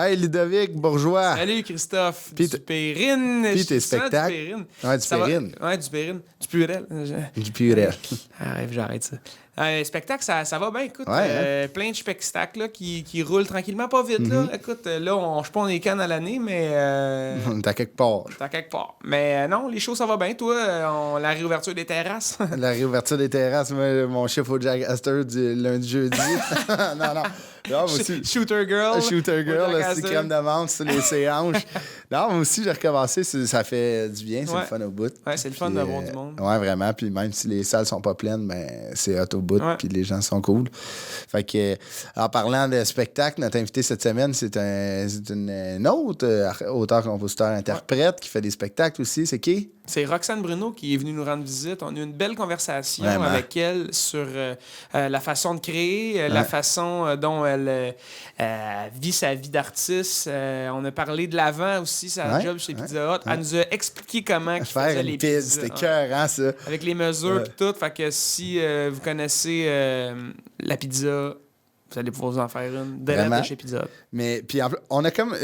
Hey, Ludovic Bourgeois. Salut, Christophe. Puis du Périne. puis tes spectacles. Ouais, du Périne. Ouais, du Périne. Du Purel. Du Purel. Arrête, j'arrête ça. Spectacle, ça va bien, écoute. Ouais, Plein de spectacles là, qui roulent tranquillement, pas vite. Là. Écoute, là, je sais pas, on est cannes à l'année, mais... On est à quelque part. T'as quelque part. Mais non, les shows, ça va bien. Toi, la réouverture des terrasses. La réouverture des terrasses, moi, mon chiffre au Jack Astor du lundi, jeudi. non. Non, moi aussi. Shooter Girl. Shooter Girl, Jack c'est Astor. crème de menthe sur les séances. Non, moi aussi, j'ai recommencé. Ça fait du bien, c'est le fun au bout. Ouais, c'est le fun d'avoir du monde. Ouais, vraiment. Puis même si les salles sont pas pleines, ben, c'est hot au bout. Ouais. Puis les gens sont cool. Fait que, en parlant de spectacle, notre invité cette semaine, c'est une autre auteur, compositeur, interprète qui fait des spectacles aussi. C'est qui? C'est Roxane Bruno qui est venue nous rendre visite. On a eu une belle conversation Vraiment. avec elle sur la façon de créer, la façon dont elle vit sa vie d'artiste. On a parlé de l'avant aussi, sa job chez Pizza Hut. Elle nous a expliqué comment elle faisait Faire les une pizza, pizzas. c'était cœur, ça. Avec les mesures et tout. Fait que si vous connaissez la pizza, vous allez pouvoir vous en faire une dès Vraiment. de chez Pizza Hut. Mais puis on a comme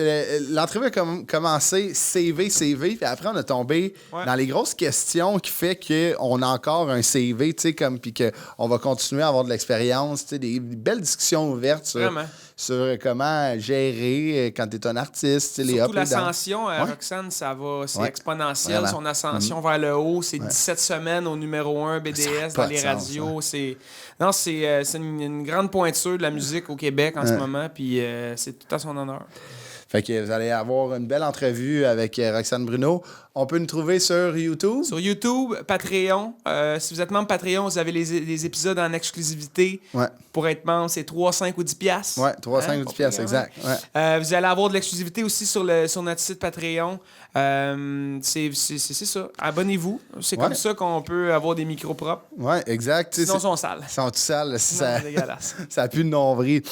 l'entrevue a commencé CV, puis après on a tombé dans les grosses questions qui fait qu'on a encore un CV, tu sais, comme puis qu'on va continuer à avoir de l'expérience, tu sais, des belles discussions ouvertes sur comment gérer quand tu es un artiste, les Surtout up et down. l'ascension, Roxane, c'est exponentiel. Vraiment. Son ascension vers le haut, c'est 17 semaines au numéro 1 BDS pas dans de les sens, radios. C'est une grande pointure de la musique au Québec en ce moment, puis c'est tout à son honneur. Fait que vous allez avoir une belle entrevue avec Roxane Bruno. On peut nous trouver sur YouTube. Sur YouTube, Patreon. Si vous êtes membre Patreon, vous avez les épisodes en exclusivité. Ouais. Pour être membre, c'est 3, 5 ou 10 piastres. Ouais, 3, 5 ou 10 piastres, exact. Ouais. Vous allez avoir de l'exclusivité aussi sur notre site Patreon. C'est ça. Abonnez-vous. C'est comme ça qu'on peut avoir des micros propres. Ouais, exact. Sinon, ils sont sales. Ils sont tout sales. C'est dégueulasse. Ça pue de nombril.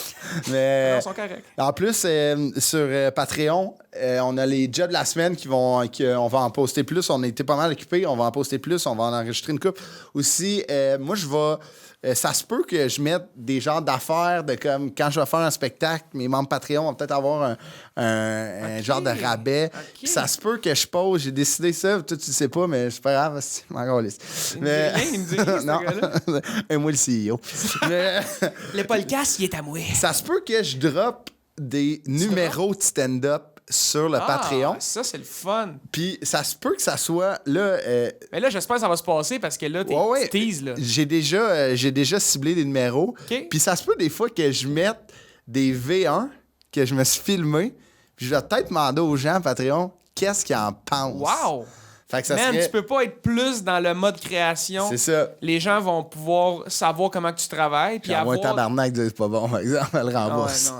Mais Non, ils sont corrects. en plus, sur Patreon, on a les jobs de la semaine on va en poster plus. On a été pas mal occupés. On va en poster plus. On va en enregistrer une coupe. Aussi, moi, je vais... ça se peut que je mette des genres d'affaires de comme quand je vais faire un spectacle, mes membres Patreon vont peut-être avoir un genre de rabais. Puis ça se peut que je pose, j'ai décidé ça, toi tu le sais pas, mais c'est pas grave, c'est encore lisse. Il me dit rien, ce gars-là. Et moi le CEO. Mais Le podcast, il est à moi. ça se peut que je drop des numéros de stand-up sur le Patreon. Ça, c'est le fun. Puis ça se peut que ça soit là. Mais là, j'espère que ça va se passer parce que là, tu teases, là. J'ai déjà ciblé des numéros. OK. Puis ça se peut des fois que je mette des V1 que je me suis filmé. Puis je vais peut-être demander aux gens Patreon qu'est-ce qu'ils en pensent. Wow! Fait que ça Man, serait... tu peux pas être plus dans le mode création. C'est ça. Les gens vont pouvoir savoir comment que tu travailles. Puis J'envoie un tabarnak de c'est pas bon, par exemple, elle le rembourse.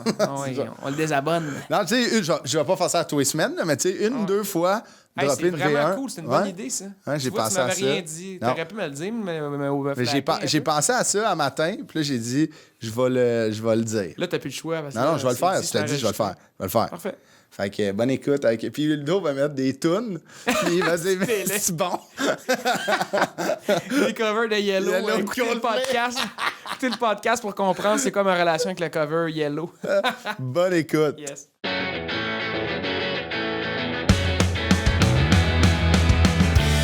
On le désabonne. Non, tu sais, je vais pas faire ça à tous les semaines, là, mais tu sais, une, deux fois, Hey, dropper c'est une vraiment V1. cool, c'est une bonne idée, ça. Ouais, j'ai Tu vois, pensé tu m'avais à ça. rien dit. Non. T'aurais pu me le dire, mais J'ai pensé à ça un matin, puis là, j'ai dit, je vais le dire. Là, t'as plus le choix. Parce Non, je vais le faire. dit, Je te dis, je vais le faire. Je vais le faire. Parfait. Fait que bonne écoute. Puis Ludo va mettre des tunes. Puis il va se dire, mais c'est bon. Les covers de Yellow. Yellow Écoutez le Coldplay. podcast. Écoutez le podcast pour comprendre c'est quoi ma relation avec le cover Yellow. Bonne écoute. Yes.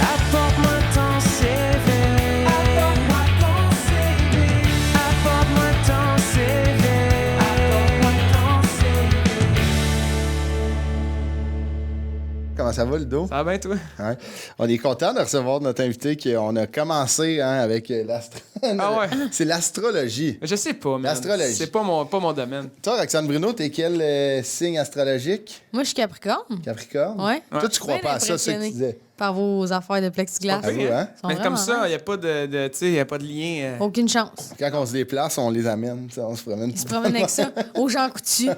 Apporte-moi ton CV. Apporte-moi ton CV. Apporte-moi ton CV. Apporte-moi ton CV. Comment ça va, Ludo? Ça va bien, toi? Ouais. On est content de recevoir notre invité. On a commencé avec l'astrologie. Ah ouais? C'est l'astrologie. Je sais pas, man. L'astrologie. C'est pas mon domaine. Toi, Roxane Bruno, t'es quel signe astrologique? Moi, je suis Capricorne. Capricorne? Ouais. Toi, tu crois Bien pas à ça, c'est ce que tu impressionné disais? par vos affaires de plexiglas. Ah oui, hein? Ils sont Mais comme vraiment ça, il nice. n'y a pas tu sais, y a pas de lien. Aucune chance. Quand on se déplace, on les amène. On se promène. Ils se promènent avec ça aux gens coutus.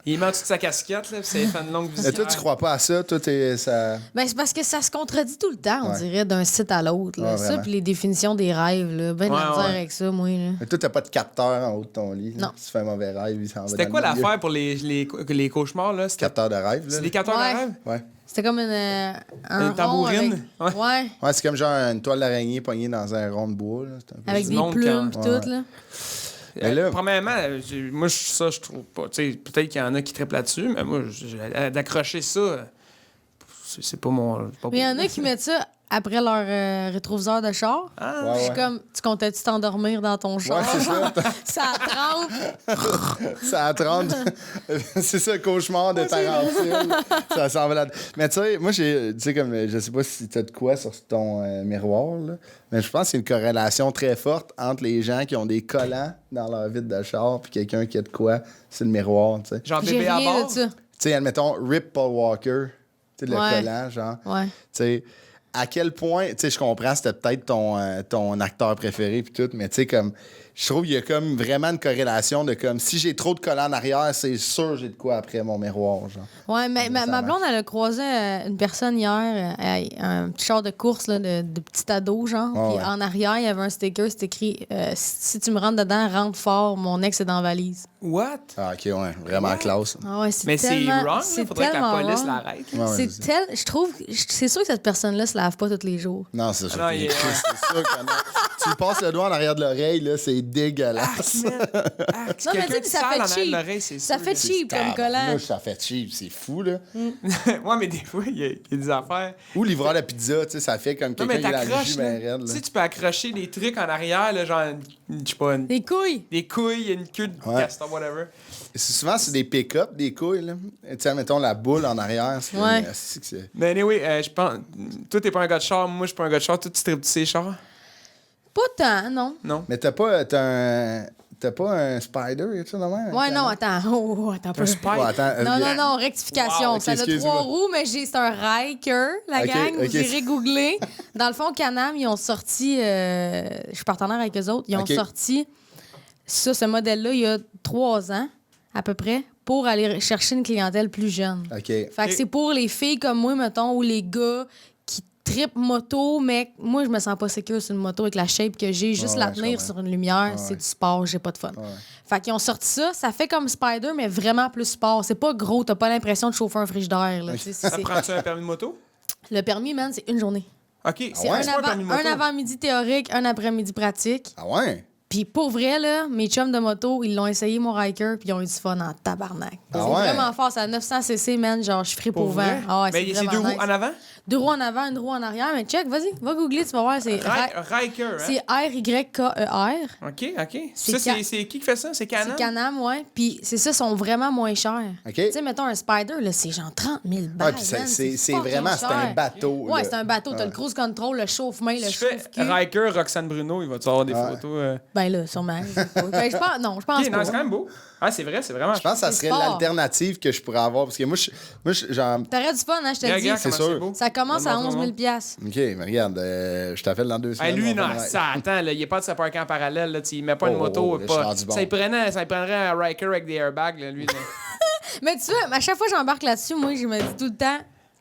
Il met en dessous de sa casquette, là, puis ça fait une longue Mais visite. toi, tu crois pas à ça? Toi, ça... Ben, c'est parce que ça se contredit tout le temps, on Ouais. dirait, d'un site à l'autre. Là. Ouais, Ça, vraiment. puis les définitions des rêves, là. Ben de la Ouais, misère ouais. avec ça, moi. Là. Mais toi, t'as pas de capteur en haut de ton lit. là. Non. Si tu fais un mauvais rêve, il s'en va C'était dans quoi le milieu. l'affaire pour les cauchemars, là? C'était Capteur de rêve, là. c'est des capteurs Ouais. de rêve? Ouais. C'était comme un rond tambourine? avec... Ouais. Ouais, c'est comme genre une toile d'araignée pognée dans un rond de bois. Là. C'est un peu Avec ça. des monde plumes quand- pis Ouais. tout, là. Mais là- Premièrement, moi, ça, je trouve pas. Tu sais, peut-être qu'il y en a qui trippent là-dessus, mais moi, d'accrocher ça, c'est pas mon. c'est pas Mais il y en pour- a qui mettent ça après leur rétroviseur de char. Ah, Ouais, Je suis ouais. comme, tu comptais-tu t'endormir dans ton char? Ouais, c'est ça. Ça trempe. Ça à 30. C'est ça, le cauchemar de Tarantine. Ça s'en va là. Mais tu sais, moi, tu sais, comme, je sais pas si t'as de quoi sur ton miroir, là, mais je pense qu'il y a une corrélation très forte entre les gens qui ont des collants dans leur vitre de char puis quelqu'un qui a de quoi, c'est le miroir, tu sais. genre J'ai bébé à rien bord. de ça. Tu sais, admettons, Rip Paul Walker, tu sais, le Ouais. collant, genre. Ouais. Tu sais, à quel point, tu sais, je comprends, c'était peut-être ton acteur préféré puis tout, mais tu sais, comme, je trouve qu'il y a comme vraiment une corrélation de comme, si j'ai trop de collants en arrière, c'est sûr j'ai de quoi après mon miroir, genre. Ouais, mais ma Ça blonde, elle a croisé une personne hier, un petit char de course là, de petit ado, genre. Ah Puis ouais. en arrière, il y avait un sticker, c'était écrit si tu me rentres dedans, rentre fort, mon ex est dans la valise. What? Ah, ok, ouais, vraiment classe. Ah ouais, c'est Mais c'est tellement- wrong, c'est il faudrait que la tellement police wrong. l'arrête. Ouais, ouais, C'est c'est- tel, je trouve, c'est sûr que cette personne-là se lave pas tous les jours. Non, c'est sûr. Ah non, il est- C'est sûr que non. Tu lui passes le doigt en arrière de l'oreille, là, c'est dégueulasse. Non, mais tu sais, ça fait cheap. Ça fait cheap comme collant. Ça fait cheap, c'est fou, là. Ouais, mais des fois, il y a des affaires. Ou livreur de pizza, tu sais, ça fait comme Non, mais quelqu'un qui a la t'accroches, juge là. ben raide, Tu là. sais, tu peux accrocher des trucs en arrière, là, genre, je sais pas, Des couilles. des couilles, une queue de Ouais. castor, whatever. Souvent, c'est des pick-up, des couilles, là. Tu sais, mettons la boule en arrière. C'est Ouais. c'est- Mais anyway, je pense. Toi, t'es pas un gars de char, moi, je suis pas un gars de char. Toi, tu tripes ces chars? Pas tant, non. Non. Mais t'as pas un spider, et tout, non? Ouais, non, attends. Oh, attends un peu. Un spike? Ouais, attends, Non, rectification. Wow, ok, ça a excuse-moi. 3 roues, mais c'est un Riker, la Ok, gang. ok. Vous irez googler. Dans le fond, Can-Am, ils ont sorti... je suis partenaire avec eux autres. Ils ont Ok. sorti ce modèle-là il y a 3 ans, à peu près, pour aller chercher une clientèle plus jeune. OK. Fait que Ok. c'est pour les filles comme moi, mettons, ou les gars qui trippent moto, mais moi, je me sens pas sécure sur une moto avec la shape que j'ai. Juste Ouais, la ouais, je tenir comprends. sur une lumière, Ouais, c'est ouais. du sport, j'ai pas de fun. Ouais. Fait qu'ils ont sorti ça. Ça fait comme Spider, mais vraiment plus sport. C'est pas gros, t'as pas l'impression de chauffer un frigidaire. Là. Tu sais, Ça prend-tu un permis de moto? Le permis, man, c'est une journée. OK. C'est ouais? un, C'est pas un permis de moto. un avant-midi théorique, un après-midi pratique. Ah ouais? Puis pour vrai, là, mes chums de moto, ils l'ont essayé, mon Riker, puis ils ont eu du fun en tabarnak. Ah c'est ouais? vraiment fort. C'est à 900 cc, man. Genre, je suis fripe Pour au vent. vrai? Ah ouais, Mais c'est vraiment deux roues nice. en avant? 2 roues en avant, 1 roue en arrière. Mais check, vas-y, va googler, tu vas voir. C'est Riker, hein? c'est R-Y-K-E-R. OK, OK. C'est Ça, Can- c'est qui fait ça? C'est Canon? C'est Can-Am, ouais. Puis c'est ça, sont vraiment moins chers. OK. Tu sais, mettons un Spider, là, c'est genre 30 000 balles. Ah, puis man, c'est fucking vraiment, c'est un cher. bateau. Ouais, là. c'est un bateau. T'as Ouais. le cruise control, le chauffe-main, le Si je fais chauffe-cul. Riker, Roxane Bruno, il va-tu avoir des Ouais. photos? Ben là, sûrement. je sais pas. Ben, je pense, non, je pense OK, non, pas. c'est quand même beau. Ah, c'est vrai, c'est vraiment... Je pense que ça C'est serait sport. l'alternative que je pourrais avoir. Parce que moi, genre. T'aurais du fun, hein, je te le dis. c'est comment sûr. beau. Ça commence à 11 000 piastres. OK, mais regarde, je t'appelle dans 2 semaines. Hey, lui, on va non, faire- ça, attends, là, il est pas de se parquer en parallèle, là, il met pas une Oh, moto, oh, là, je pas... suis rendu bon. ça, il prendrait un Riker avec des airbags, là, lui, là. Mais tu vois, à chaque fois que j'embarque là-dessus, moi, je me dis tout le temps,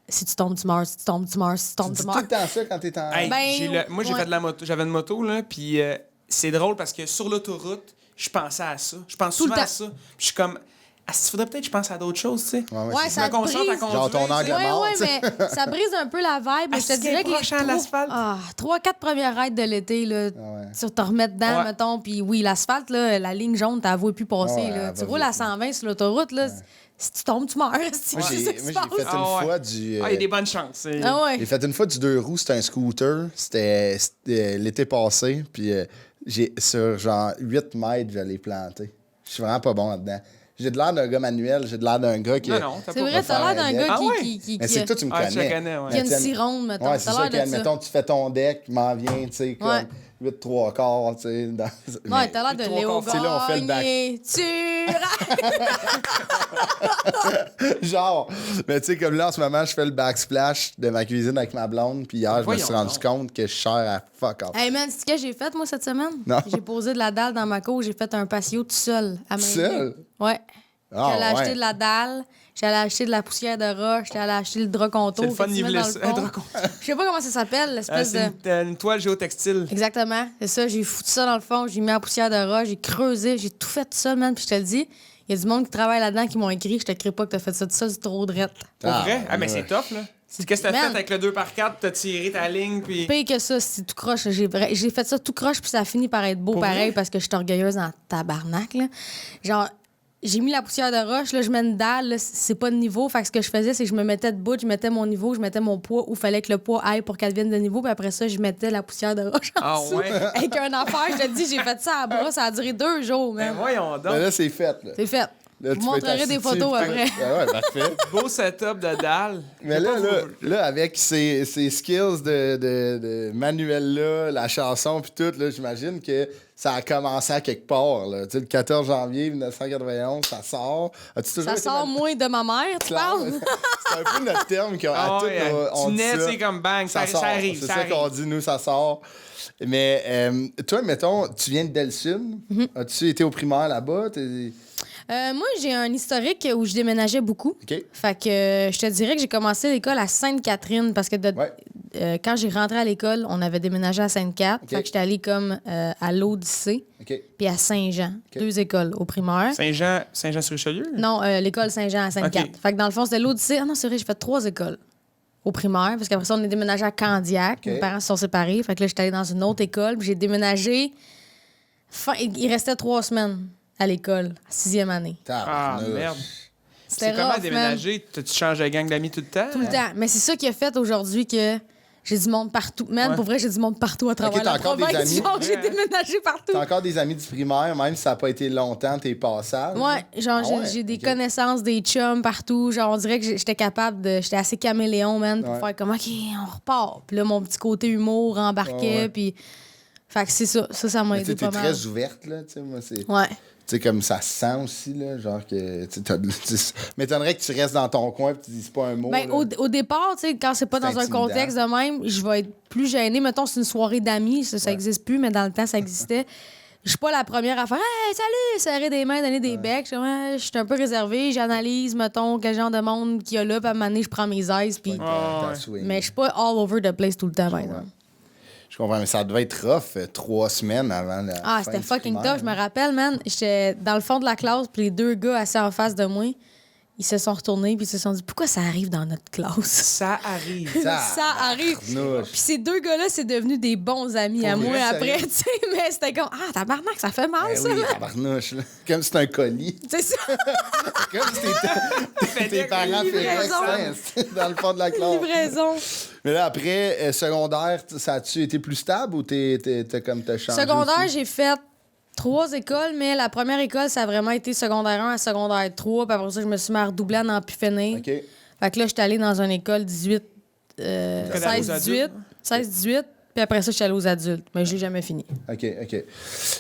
si tu tombes, tu meurs, si tu tombes, tu meurs, si tu Tu tombes, dis tu tout meurs. le temps ça quand t'es en. Hey, Ben, moi, j'ai ouais. fait de la moto, j'avais une moto, là, puis c'est drôle parce que sur l'autoroute, je pensais à ça. Je pense Tout le souvent à temps. ça. Puis je suis comme, il faudrait peut-être que je pense à d'autres choses, tu sais. Ouais, c'est ça Je me te concentre à brise. conduire. Genre ton tu sais. angle Ouais, mort, ouais, tu sais. mais ça brise un peu la vibe. Mais je te c'est dirais que les proche, hein, l'asphalte. 3-4 premières raids de l'été, là, ouais. tu te remets dedans, Ouais. mettons. Puis oui, l'asphalte, là, la ligne jaune, t'as vu plus passer. Ouais, là. elle Tu va roules vite, à 120 sur l'autoroute, là. Si tu tombes, tu meurs. C'est Moi, ça j'ai qui se fait passe. une Ah ouais. fois du. Ah, il y a des bonnes chances. c'est- Ah ouais. J'ai fait une fois du 2 roues, c'était un scooter. C'était l'été passé. Puis j'ai sur genre 8 mètres, je l'ai planté. Je suis vraiment pas bon là-dedans. J'ai de l'air d'un gars manuel, j'ai de l'air d'un gars qui. Non, non, t'as C'est pas vrai, faire t'as l'air un d'un deck. gars Ah ouais? qui Mais c'est que toi, tu me Ah, je connais. te connais, ouais. qui a une Tiens, sironde, mettons. Ouais, c'est T'as ça. l'air de ça. Mettons, tu fais ton deck, m'en viens, tu sais, comme Ouais. 8 3 quarts, tu sais. Dans... Ouais, t'as l'air de trois Léo quarts, c'est là, on fait le back. Gagné. Genre, mais tu sais, comme là, en ce moment, je fais le backsplash de ma cuisine avec ma blonde. Puis hier, je me Voyons suis rendu donc. compte que je sers à fuck off. Hey man, c'est ce que j'ai fait, moi, cette semaine? Non. J'ai posé de la dalle dans ma cour, j'ai fait un patio tout seul. À main Seul? nue. Ouais. Ah, J'allais acheter ouais. de la dalle, j'allais acheter de la poussière de roche, j'allais acheter le drap contour. C'est le fun que de tu mets niveler dans le ça. fond. Un drap contour. Je sais pas comment ça s'appelle, l'espèce de... C'est une toile géotextile. Exactement, c'est ça. J'ai foutu ça dans le fond, j'ai mis la poussière de roche, j'ai creusé, j'ai tout fait tout seul, man. Puis je te le dis, il y a du monde qui travaille là-dedans qui m'ont écrit, je te crée pas que t'as fait ça tout seul, c'est trop drette. Pour Ah, vrai? Ah, mais ouais. c'est top, là. Qu'est-ce que t'as fait Man. avec le 2x4? T'as tiré ta ligne, puis... Pire que ça, c'est tout croche. J'ai fait ça tout croche, puis ça a fini par être beau Pour pareil vrai? parce que je suis orgueilleuse en tabarnak. Là. Genre, j'ai mis la poussière de roche, là, je mets une dalle, là, c'est pas de niveau. Fait que ce que je faisais, c'est que je me mettais debout, je mettais mon niveau, je mettais mon poids où fallait que le poids aille pour qu'elle vienne de niveau, puis après ça, je mettais la poussière de roche en Ah dessous. ouais? Avec un affaire, je te dis, j'ai fait ça à bras, ça a duré 2 jours, Ben même. voyons donc. Mais là, c'est fait. Là. C'est fait. Là, Je tu vous peux être montrerai des assis photos dessus. après. Ah ouais, parfait. Beau setup de dalle. Mais là, avec ces skills de manuel-là, la chanson puis tout, là, j'imagine que ça a commencé à quelque part. Là. Tu sais, le 14 janvier 1991, ça sort. As-tu toujours Ça été sort moins de ma mère, tu clair? parles? C'est un peu notre terme qu'à Ah tout, ouais, on tu dit nais, ça. tu sais, comme bang, ça sort. arrive, C'est ça ça qu'on arrive. dit, nous, ça sort. Mais toi, mettons, tu viens de Delsun. As-tu été au primaire là-bas? Moi, j'ai un historique où je déménageais beaucoup. OK. Fait que je te dirais que j'ai commencé l'école à Sainte-Catherine parce que Ouais. quand j'ai rentré à l'école, on avait déménagé à Sainte-Cat. OK. Fait que j'étais allée comme à l'Odyssée OK. puis à Saint-Jean. OK. 2 écoles au primaire. Saint-Jean-sur-Richelieu? Non, l'école Saint-Jean à Sainte-Cat. OK. Fait que dans le fond, c'était l'Odyssée. Ah non, c'est vrai, j'ai fait 3 écoles au primaire parce qu'après ça, on est déménagé à Candiac. OK. Mes parents se sont séparés. Fait que là, j'étais allée dans une autre école. Puis j'ai déménagé. Il restait 3 semaines à l'école, 6e année. Ah, Tabarnouche. merde. C'était C'est comment rough, man. déménager? Tu changes de gang d'amis tout le temps? Tout le temps. Mais c'est ça qui a fait aujourd'hui que j'ai du monde partout. Man, Ouais. pour vrai, j'ai du monde partout à travers t'as la encore des province. amis? Genre, j'ai Ouais. déménagé partout. T'as encore des amis du primaire, même si ça n'a pas été longtemps, tes passages? Ouais, genre, Ah ouais? j'ai des Ok. connaissances, des chums partout. Genre, on dirait que j'étais capable de. J'étais assez caméléon, man, pour Ouais. faire comme, OK, on repart. Puis là, mon petit côté humour embarquait. Ouais. Puis. Fait que c'est ça. Ça m'a Mais tu aidé sais, t'es pas mal. très ouverte, là. Tu sais, moi, c'est. Ouais. Tu sais, comme ça se sent aussi, là. Genre que. M'étonnerait que tu restes dans ton coin et tu dises pas un mot. Ben, là. au départ, tu sais, quand c'est pas C'est dans un intimidant. contexte de même, je vais être plus gênée. Mettons, c'est une soirée d'amis, ça existe plus, mais dans le temps, ça existait. Je suis pas la première à faire Hey, salut, serrer des mains, donner des becs. Je suis un peu réservée, j'analyse, mettons, quel genre de monde qu'il y a là, puis à un moment donné, je prends mes aises, puis. T'as ouais. swing. Mais je suis pas all over the place tout le temps, par exemple. Je comprends, mais ça devait être rough 3 semaines avant la. Ah, fin c'était du fucking primaire. tough. Je me rappelle, man, j'étais dans le fond de la classe, puis les 2 gars assis en face de moi, ils se sont retournés, puis ils se sont dit pourquoi ça arrive dans notre classe? Ça arrive. Ça arrive. Tabarnouche. Puis ces 2 gars-là, c'est devenu des bons amis à Pour moi vrai, après, sérieux? tu sais, mais c'était comme ah, tabarnak, ça fait mal, Ben ça, oui, man. tabarnouche, là. Comme si c'était un colis. C'est ça, Comme si tes parents livraison. faisaient dans le fond de la classe. livraison. Mais là, après, secondaire, ça a-tu été plus stable ou t'as changé? Secondaire, aussi? j'ai fait 3 écoles, mais la première école, ça a vraiment été secondaire 1 à secondaire 3, puis après ça, je me suis mis à redoubler à n'en plus finir. OK. Fait que là, j'étais allée dans une école 18, École aux 16-18, adultes. 16-18, puis après ça, je suis allée aux adultes, mais je l'ai jamais fini. OK, OK.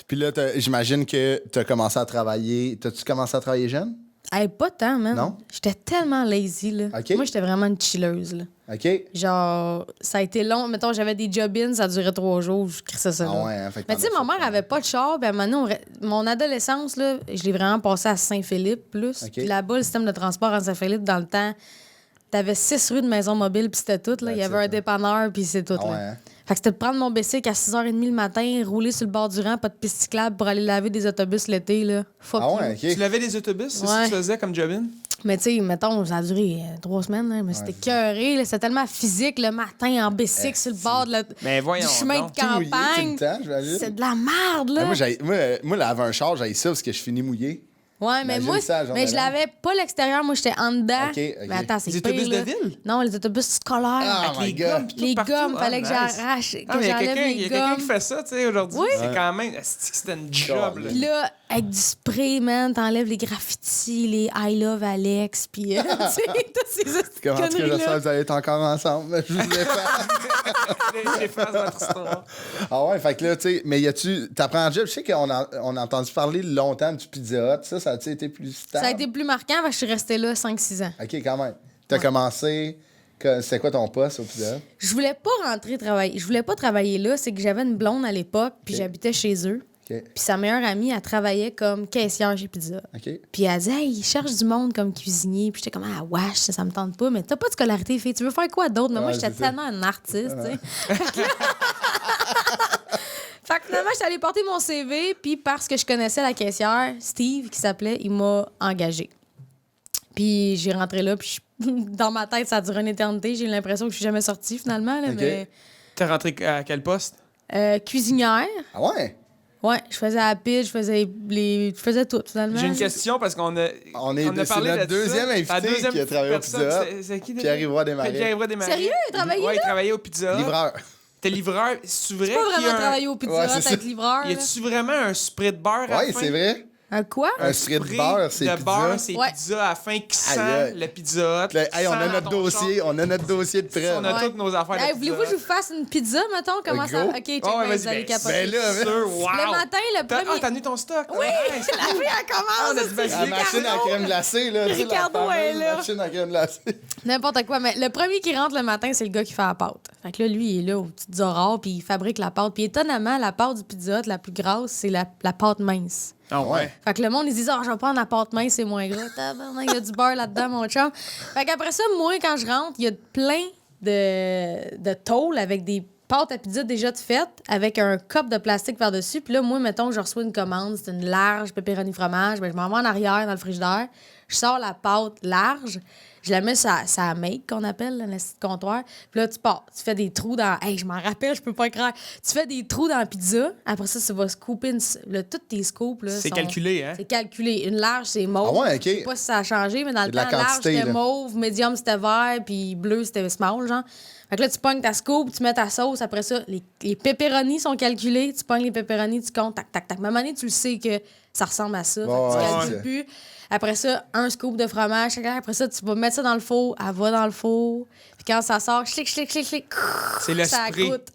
Puis là, j'imagine que t'as commencé à travailler. T'as-tu commencé à travailler jeune? Hey, pas tant, man. Non? J'étais tellement lazy, là. OK. Moi, j'étais vraiment une chilleuse, là. OK. Genre, ça a été long. Mettons, j'avais des job-ins, ça durait 3 jours, je crissais ça, là. Ah ouais, hein, fait que Mais t'en tu sais, as ma fait mère avait pas de char, puis à un moment donné, mon adolescence, là, je l'ai vraiment passée à Saint-Philippe, plus. OK. Puis là-bas, le système de transport à Saint-Philippe, dans le temps, t'avais 6 rues de maison mobile, puis c'était tout, là. Il y That's avait un it, hein. dépanneur, puis c'est tout, Ah là. ouais, hein? Fait que c'était de prendre mon bicycle à 6h30 le matin, rouler sur le bord du rang, pas de piste cyclable pour aller laver des autobus l'été, là. Fuck Ah you. ouais, Tu OK. lavais des autobus? C'est ça Ouais. que tu faisais comme job-in? Mais tu sais, mettons, ça a duré 3 semaines, là, mais c'était cœuré. Là, c'était tellement physique le matin en bicycle sur le bord de Mais voyons du chemin donc. de Tout mouillé campagne. tout le temps, j'imagine. C'est de la merde, là. Moi, laver un char, j'ai ça parce que je finis mouillé. Ouais, mais Imagine moi, ça, genre mais de je là. l'avais pas l'extérieur, moi j'étais en dedans. OK, OK. Mais attends, c'est Les pire, autobus là. de ville? Non, les autobus scolaires. Ah, Avec my les God. gommes, pis tout Les partout. gommes, Ah, fallait que nice. j'arrache, Ah, que mais il y a j'enlève quelqu'un mes quelqu'un gommes. qui fait ça, tu sais, aujourd'hui. Oui. C'est quand même... C'était une job, là. Puis là, avec du spray, man, t'enlèves les graffitis, les I love Alex, puis tu sais, toutes ces Comment est-ce que j'espère conneries-là. que vous allez être encore ensemble? Je vous ai fait. J'ai fait votre histoire. Ah ouais, fait que là, tu sais, mais t'apprends un job, je sais qu'on on a entendu parler longtemps du Pizza Hut, ça a-tu été plus stable? Ça a été plus marquant parce que je suis restée là 5-6 ans. OK, quand même. T'as commencé, c'était quoi ton poste au Pizza Hut? Je voulais pas rentrer travailler. Je voulais pas travailler là. C'est que j'avais une blonde à l'époque, puis Ok. j'habitais chez eux. OK, Puis sa meilleure amie, elle travaillait comme caissière chez Pizza. OK. Puis elle disait, hey, il cherche du monde comme cuisinier. Puis j'étais comme, ah, wesh, ça me tente pas. Mais t'as pas de scolarité, fille. Tu veux faire quoi d'autre? Mais moi, Ouais, j'étais c'est ça. tellement un artiste, tu sais. Fait que finalement, j'étais allée porter mon CV. Puis parce que je connaissais la caissière, Steve, qui s'appelait, il m'a engagée. Puis j'ai rentré là, puis dans ma tête, ça a duré une éternité. J'ai l'impression que je suis jamais sortie, finalement. Là, mais T'es rentré à quel poste? cuisinière. Ah ouais? Ouais, je faisais la pile, je faisais tout, finalement. J'ai une question parce qu'on a C'est parlé notre de ça. deuxième invité qui a travaillé au Pizza Hut. C'est qui? Pierre-Yves Desmarais. Pierre-Yves Desmarais. Sérieux, il travaillait Ouais, il là? travaillait au Pizza Hut. Livreur. T'es livreur. C'est vrai J'ai pas qu'il y a vraiment travaillé au Pizza Ouais, Hut c'est avec ça. livreur. Y là. a-tu vraiment un spray de beurre à la Oui, fin? c'est vrai. Un quoi? Un spray de beurre, c'est de pizza. beurre, c'est Ouais. pizza à la fin qui sent Aïe, aïe. le Pizza Hut. Là, hey, on sent a notre dans ton dossier, char. on a notre dossier de prêt. On a Ouais. toutes nos affaires de Hey, Pizza voulez-vous que je Hut. vous fasse une pizza, mettons? Comment ça? Go. OK, check, Oh, ouais, bien, vas-y, vous allez ben, capoter. Ben là, Sûr, wow. Le matin, le Ah, premier... t'as mis ton stock? Oui! Nice. La fille, elle Ah, on a commence. du c'est La machine à crème glacée, là. tu sais, la Ricardo fameuse est là. machine à crème glacée. N'importe quoi. Mais le premier qui rentre le matin, c'est le gars qui fait la pâte. Fait que là, lui, il est là aux petites aurores, puis il fabrique la pâte. Puis étonnamment, la pâte du Pizza Hut, la plus grasse, c'est la pâte mince. Ah ouais. Fait que le monde, ils disent, je vais prendre la pâte mince, c'est moins gras. Tabarnak, il y a du beurre là-dedans, mon chum. Fait qu'après ça, moi, quand je rentre, il y a plein de tôles avec des pâtes à pizza déjà faites, avec un cup de plastique par-dessus. Puis là, moi, mettons que je reçois une commande, c'est une large pepperoni fromage, ben, je m'en vais en arrière dans le frigidaire, je sors la pâte large, je la mets sur la make, qu'on appelle, là, le petit comptoir. Puis là, tu pars. Tu fais des trous dans... Hey, je m'en rappelle, je peux pas croire. Tu fais des trous dans la pizza. Après ça, tu vas scooper... Toutes tes scoops, là, C'est sont- calculé, hein? C'est calculé. Une large, c'est mauve. Ah ouais, OK. Je sais pas si ça a changé, mais dans le de la temps, large, quantité, c'était là. mauve, médium, c'était vert, puis bleu, c'était small, genre. Fait que là, tu pognes ta scoop, tu mets ta sauce. Après ça, les pepperonis sont calculés. Tu pognes les pepperonis, tu comptes, tac, tac, tac. Même année, tu le sais que ça ressemble à ça. Fait que tu Ouais, calcules ouais. plus. Après ça, un scoop de fromage. Après ça, tu vas mettre ça dans le four. Elle va dans le four. Puis quand ça sort, chlic, chlic, chlic, chlic. C'est le Ça spray. goûte.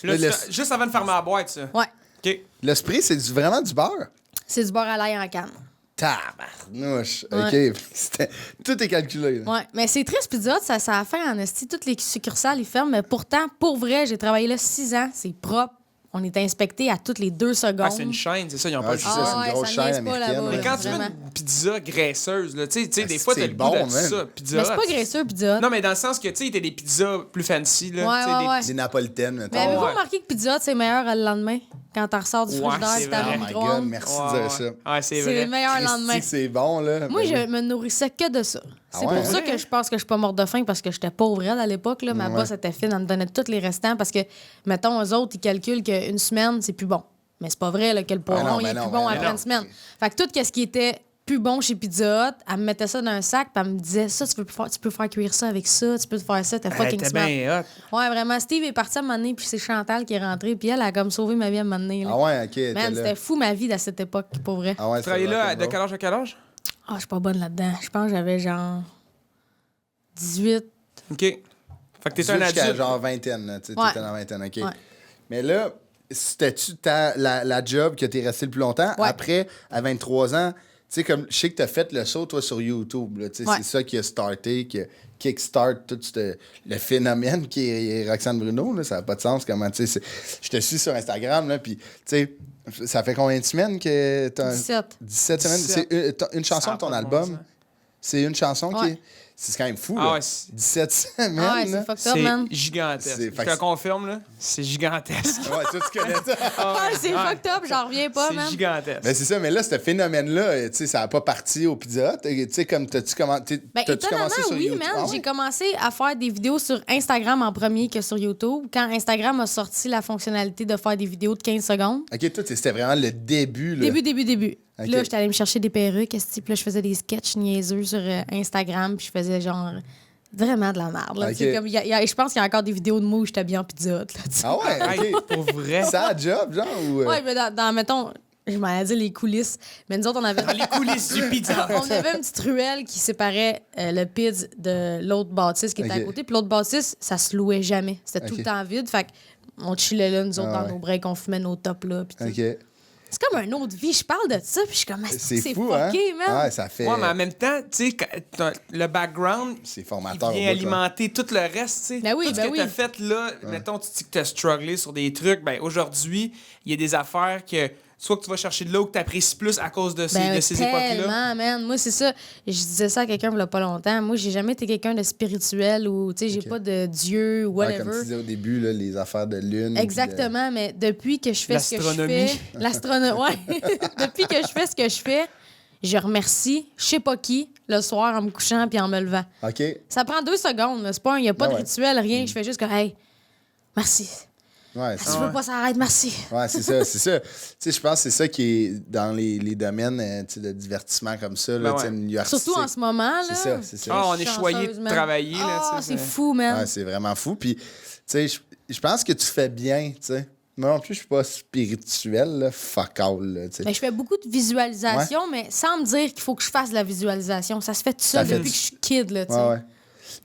Là, Mais le- juste avant de fermer la boîte, ça. Ouais. OK. Le spray, c'est vraiment du beurre? C'est du beurre à l'ail en canne. Tabarnouche. Ouais. OK. Tout est calculé. Là. Ouais, mais c'est triste, Pizza Hut, ça a fait en esti. Toutes les succursales, ils ferment. Mais pourtant, pour vrai, j'ai travaillé là 6 ans. C'est propre. On est inspecté à toutes les 2 secondes. Ah, c'est une chaîne, c'est ça, ils ont Ah, pas le c'est choix. ça, c'est une grosse ça niaise chaîne pas américaine, là-bas, là. Mais quand tu veux vraiment. une pizza graisseuse, là, tu sais, des Ah, fois, c'est t'as le goût bon, de man. ça. Pizza Mais c'est pas Hut. graisseux, Pizza Hut. Non, mais dans le sens que, tu sais, t'as des pizzas plus fancy, là. Ouais, tu sais, ouais, des- ouais. Des napolitaines, Mais mettons. avez-vous ouais. remarqué que Pizza Hut, c'est meilleur le lendemain? Quand t'en ressors du Ouais, frigidaire, c'est tu t'as vrai. Oh le my God, micro-ondes. merci Ouais, de dire ouais. ça. Ouais, c'est C'est vrai. le meilleur le lendemain. Christy, c'est bon, là. Moi, Ben je oui. me nourrissais que de ça. C'est ouais, pour ça hein? que je pense que je suis pas morte de faim parce que j'étais pauvre à l'époque. Là. Ma Ouais. boss était fine, elle me donnait tous les restants parce que, mettons, eux autres, ils calculent qu'une semaine, c'est plus bon. Mais c'est pas vrai là, que le poiron, non, il mais est non, plus bon mais après non. une semaine. Fait que tout ce qui était plus bon chez Pizza Hut, elle me mettait ça dans un sac puis elle me disait ça, tu peux faire cuire ça avec ça, tu peux te faire ça, t'es Hey, fucking t'es smart. bien hot. Ouais, vraiment. Steve est parti à un moment donné, puis c'est Chantal qui est rentrée, puis elle a comme sauvé ma vie à un moment donné. là. Ah ouais, OK. t'es Man, là. c'était fou ma vie à cette époque, pour vrai. Ah ouais, Tu travaillais là de rock'n'roll. quel âge à quel âge? Ah, je suis pas bonne là-dedans. Je pense que j'avais genre 18. OK. Fait que t'étais un Jusqu'à adulte. genre vingtaine, là, tu sais, Ouais. t'étais dans la vingtaine, OK. Ouais. Mais là, c'était-tu la job que t'es resté le plus longtemps? Ouais. Après, à 23 ans, tu sais, comme je sais que t'as fait le saut, toi, sur YouTube, là, tu sais, Ouais. c'est ça qui a starté, qui a kickstart tout le phénomène qui est Roxane Bruno, là, ça n'a pas de sens, comment, tu sais, je te suis sur Instagram, là, puis, tu sais, ça fait combien de semaines que t'as... 17. 17 semaines? 17. C'est une chanson Ça a de ton pas de bon album? sens. C'est une chanson qui Ouais. est... C'est quand même fou, Ah là. ouais, c'est- 17 semaines, Ah ouais, là. c'est fucked up, man. C'est gigantesque. C'est- Je fait te que- confirme, là. C'est gigantesque. Ouais, toi, tu connais ça. Ah, c'est Ouais. fucked up, j'en reviens pas, C'est man. gigantesque. Ben c'est ça, mais là, ce phénomène-là, tu sais, ça n'a pas parti au Pizza Hut. Tu sais, comme t'as-tu commencé Ben, étonnamment, sur oui, YouTube? man. Ah ouais? J'ai commencé à faire des vidéos sur Instagram en premier que sur YouTube. Quand Instagram a sorti la fonctionnalité de faire des vidéos de 15 secondes. OK, toi, c'était vraiment le début, là. Début. Ok. Puis là, j'étais allée me chercher des perruques. Puis là, je faisais des sketchs niaiseux sur Instagram. Puis je faisais genre vraiment de la merde. Là, Ok. Tu sais, comme, je pense qu'il y a encore des vidéos de moi où j'étais bien en Pizza Hut, là, tu sais. Ah ouais, Hey, OK. pour vrai. Ça a job, genre, ou... Ouais, mais mettons, je m'allais dire les coulisses. Mais nous autres, on avait. Dans les coulisses du pizza. On avait une petite ruelle qui séparait le PIDS de l'autre bâtisse qui était Ok. à côté. Puis l'autre bâtisse, ça se louait jamais. C'était tout Ok. le temps vide. Fait qu'on chillait là, nous autres, Ah dans ouais. nos breaks, on fumait nos tops là. Puis tout. OK. C'est comme une autre vie. Je parle de ça, puis je suis comme, C'est c'est fou, hein? fucké, man. Ouais, ça fait... Ouais, mais en même temps, tu sais, le background, C'est il formateur. vient au bout, là. alimenter tout le reste, tu sais. Ben oui, tout ce ben que oui. t'as fait là, mettons, tu dis que t'as strugglé sur des trucs, ben aujourd'hui, il y a des affaires que soit que tu vas chercher de là ou que t'apprécies plus à cause de ces, Ben, de ces époques-là. tellement, man. Moi, c'est ça. Je disais ça à quelqu'un il y a pas longtemps. Moi, j'ai jamais été quelqu'un de spirituel ou, tu sais, j'ai Ok. pas de Dieu ou Ouais, whatever. comme tu disais au début, là, les affaires de lune. puis Exactement, mais depuis que je fais ce que je L'astronomie. fais... L'astronomie. Ouais. Depuis que je fais ce que je fais, je remercie je sais pas qui le soir en me couchant puis en me levant. OK. Ça prend 2 secondes. Il n'y a pas Ah de ouais. rituel, rien. Je fais juste que, hey, merci. Ouais, Si tu veux pas, ça arrête, merci. Ouais, c'est ça, c'est ça. Tu sais, je pense que c'est ça qui est dans les domaines tu sais, de divertissement comme ça, là, Ben tu sais, ouais. le milieu artistique. Surtout en ce moment, là. C'est ça, c'est ça. Ah, on est Chanceuse, choyé de man. travailler, là, Ah, tu sais, c'est fou, man. Ouais, c'est vraiment fou. Puis, tu sais, je pense que tu fais bien, tu sais. Moi non plus, je suis pas spirituel, là. Fuck all, là, tu sais. Ben, je fais beaucoup de visualisation, mais sans me dire qu'il faut que je fasse de la visualisation. Ça se fait tout seul Ça fait depuis que je suis kid, là, tu sais. Ouais, ouais.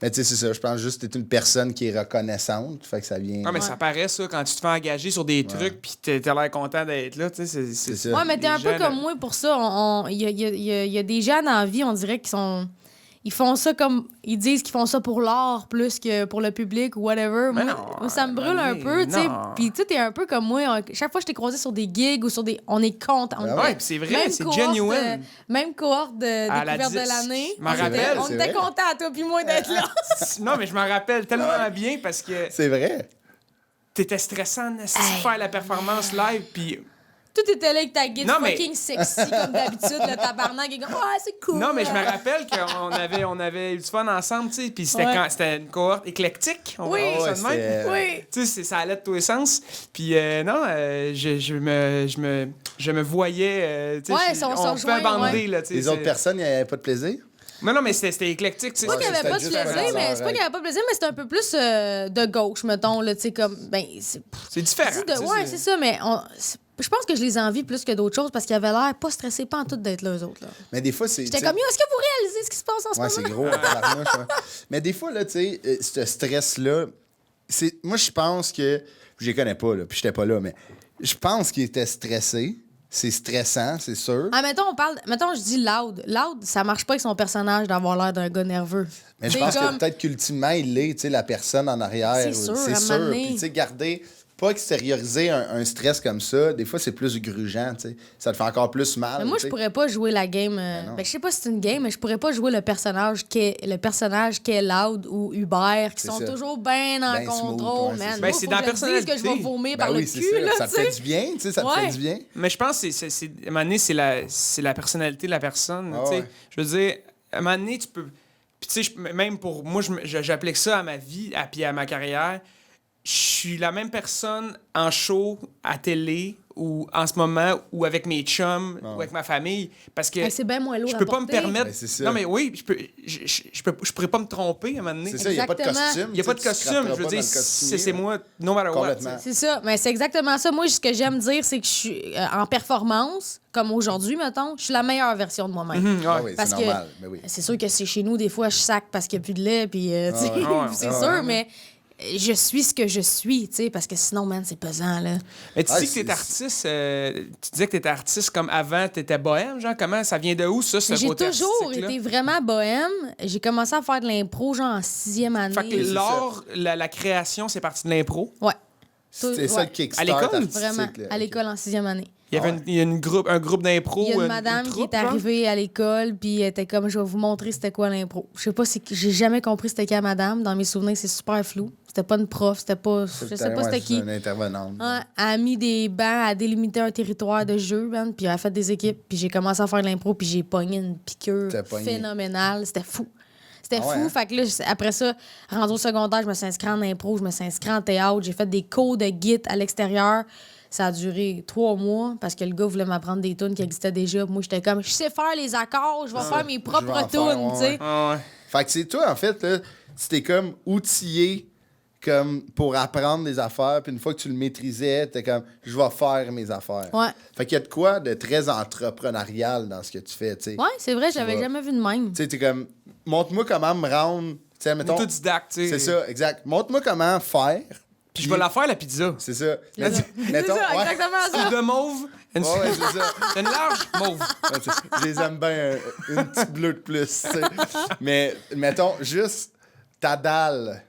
Mais tu sais, c'est ça. Je pense juste que t'es une personne qui est reconnaissante. Fait que ça vient. Ah, mais ça paraît, ça, quand tu te fais engager sur des trucs puis t'as l'air content d'être là, tu sais, C'est ça. Ouais, mais t'es les un peu gens, comme moi pour ça. Il y a des gens dans la vie, on dirait qu'ils sont. Ils font ça comme. Ils disent qu'ils font ça pour l'art plus que pour le public ou whatever. Mais Moi, non, moi, ça me brûle un mais peu, tu sais. non. Puis, tu sais, t'es un peu comme moi. Chaque fois que je t'ai croisé sur des gigs ou sur des. On est content. Ben Ouais, puis c'est vrai, c'est genuine. Même cohorte de À la découverte de 10. l'année. Je m'en On était- rappelle, On c'est était vrai. contents, toi, puis moi, d'être là. Non, mais je m'en rappelle tellement bien parce que C'est vrai. t'étais stressant de Hey. faire la performance live, puis... Tout était là avec ta guide Non, mais- fucking sexy, comme d'habitude, le tabarnak. Il est comme, ouais, c'est cool. Non, mais je me rappelle qu'on avait eu du fun ensemble, tu sais, puis c'était Ouais. c'était une cohorte éclectique, on Oui. va dire ça de Ouais, même. c'était- Oui. Tu sais, ça allait de tous les sens. Puis non, je me voyais, tu sais, Ouais, je- on on s'en pouvait rejoint, bander, ouais. là, tu sais. Les autres personnes, il n'y avait pas de plaisir? Mais non, mais c'était éclectique, tu sais. C'est pas qu'il n'y avait c'était pas de juste plaisir, un mais hasard, c'est pas qu'il n'y avait pas de plaisir, mais c'était un peu plus de gauche, mettons, là, tu sais, comme, ben, C'est différent. tu sais, ouais, c'est ça, mais je pense que je les envie plus que d'autres choses parce qu'ils avaient l'air pas stressés, pas en tout d'être là, eux autres, là. Mais des fois, c'est. J'étais tu sais, comme, yo, est-ce que vous réalisez ce qui se passe en ce Ouais, c'est moment? gros. en tabarnouche, ouais. Mais des fois, là, tu sais, ce stress-là, moi, je pense que. Je les connais pas, là, puis j'étais pas là, mais je pense qu'ils étaient stressés. C'est stressant, c'est sûr. Ah, mettons, je dis Loud. Loud, ça marche pas avec son personnage d'avoir l'air d'un gars nerveux. Mais je C'est pense que comme- peut-être qu'ultimement, il est, tu sais, la personne en arrière. C'est sûr, à un C'est moment donné. sûr. Puis, tu sais, garder. Pas extérioriser un stress comme ça, des fois, c'est plus grugeant, tu sais. Ça te fait encore plus mal. Mais moi, tu sais. je pourrais pas jouer la game. non. Je sais pas si c'est une game, mais je pourrais pas jouer le personnage qu'est Loud ou Hubert, qui C'est sont ça. toujours bien en Ben smooth, contrôle, ouais, c'est man. ça. Ben, Moi, c'est faut dans que la je dise que je vais personnalité. vomir Ben par oui, le c'est cul, ça. là, Ça te tu sais. fait du bien, tu sais, ça te Ouais. fait du bien. Mais je pense que à un moment donné, c'est la personnalité de la personne. Ah tu sais. ouais. Je veux dire, à un moment donné, tu peux. Puis, tu sais, même pour moi, j'applique ça à ma vie, puis à ma carrière. Je suis la même personne en show, à télé, ou en ce moment, ou avec mes chums, ou avec ma famille. Parce que Hey, c'est bien moins lourd je à peux pas me porter. permettre. Ben, c'est ça. Non, mais oui, je pourrais pas me tromper à un moment donné. C'est ça, il n'y a pas de Exactement. costume. Il n'y a pas de tu sais, tu costume. scraperas Je veux pas dire, dans le costumier, c'est moi, no matter what. Complètement. C'est ça, mais c'est exactement ça. Moi, ce que j'aime dire, c'est que je suis en performance, comme aujourd'hui, mettons, je suis la meilleure version de moi-même. Mhm, ouais. Ah oui, c'est Parce que normal. Ben oui. c'est sûr que c'est chez nous, des fois, je sac parce qu'il n'y a plus de lait, puis tu sais, ouais. c'est Ah sûr, ouais. mais je suis ce que je suis, tu sais, parce que sinon, man, c'est pesant, là. Mais tu Ah, dis que c'est- t'es artiste, tu disais que t'étais artiste comme avant, t'étais bohème, genre, comment, ça vient de où, ça, ce J'ai côté toujours artistique-là? été vraiment bohème. J'ai commencé à faire de l'impro, genre, en 6e année. Fait que l'art, la création, c'est parti de l'impro. Ouais, C'était ça ouais. le kickstart À l'école? artistique, vraiment, là. à l'école en 6e année. Il y avait il y a un groupe d'impro. Il y a une madame qui troupe, est genre? arrivée à l'école, puis elle était comme, je vais vous montrer c'était quoi l'impro. Je sais pas, j'ai jamais compris c'était qui la madame. Dans mes souvenirs, c'est super flou. C'était pas une prof, c'était pas. Je sais pas Ouais, c'était c'est qui. une intervenante. Ouais, elle a mis des bancs, elle a délimité un territoire de jeu, man, puis elle a fait des équipes, puis j'ai commencé à faire de l'impro, puis j'ai pogné une piqûre T'as pogné. phénoménale. C'était fou. C'était Ah ouais, fou. hein? Fait que là, après ça, rendu au secondaire, je me suis inscrite en impro, je me suis inscrite en théâtre, j'ai fait des cours de guide à l'extérieur. Ça a duré 3 mois parce que le gars voulait m'apprendre des tunes qui existaient déjà. Moi, j'étais comme, je sais faire les accords, je vais faire mes Je vais propres en faire, tunes, tu sais. ouais. Ah ouais. Fait que c'est toi, en fait, là, tu t'es comme outillé comme pour apprendre des affaires, puis une fois que tu le maîtrisais, t'es comme, je vais faire mes affaires. Ouais. Fait qu'il y a de quoi de très entrepreneurial dans ce que tu fais, tu sais. Ouais, c'est vrai, j'avais vas- jamais vu de même. Tu sais, t'es comme, montre-moi comment me rendre, tu sais, mettons. Autodidacte, tu sais. C'est ça, exact. Montre-moi comment faire. Puis je vais la faire, la pizza. C'est ça. C'est ça. Mettons, C'est ça, ouais. exactement ça. Une de mauve, une, Ouais, ouais, c'est ça. une large mauve. Ouais, tu sais, je les aime bien, une petite bleue de plus, tu sais. Mais, mettons, juste ta dalle.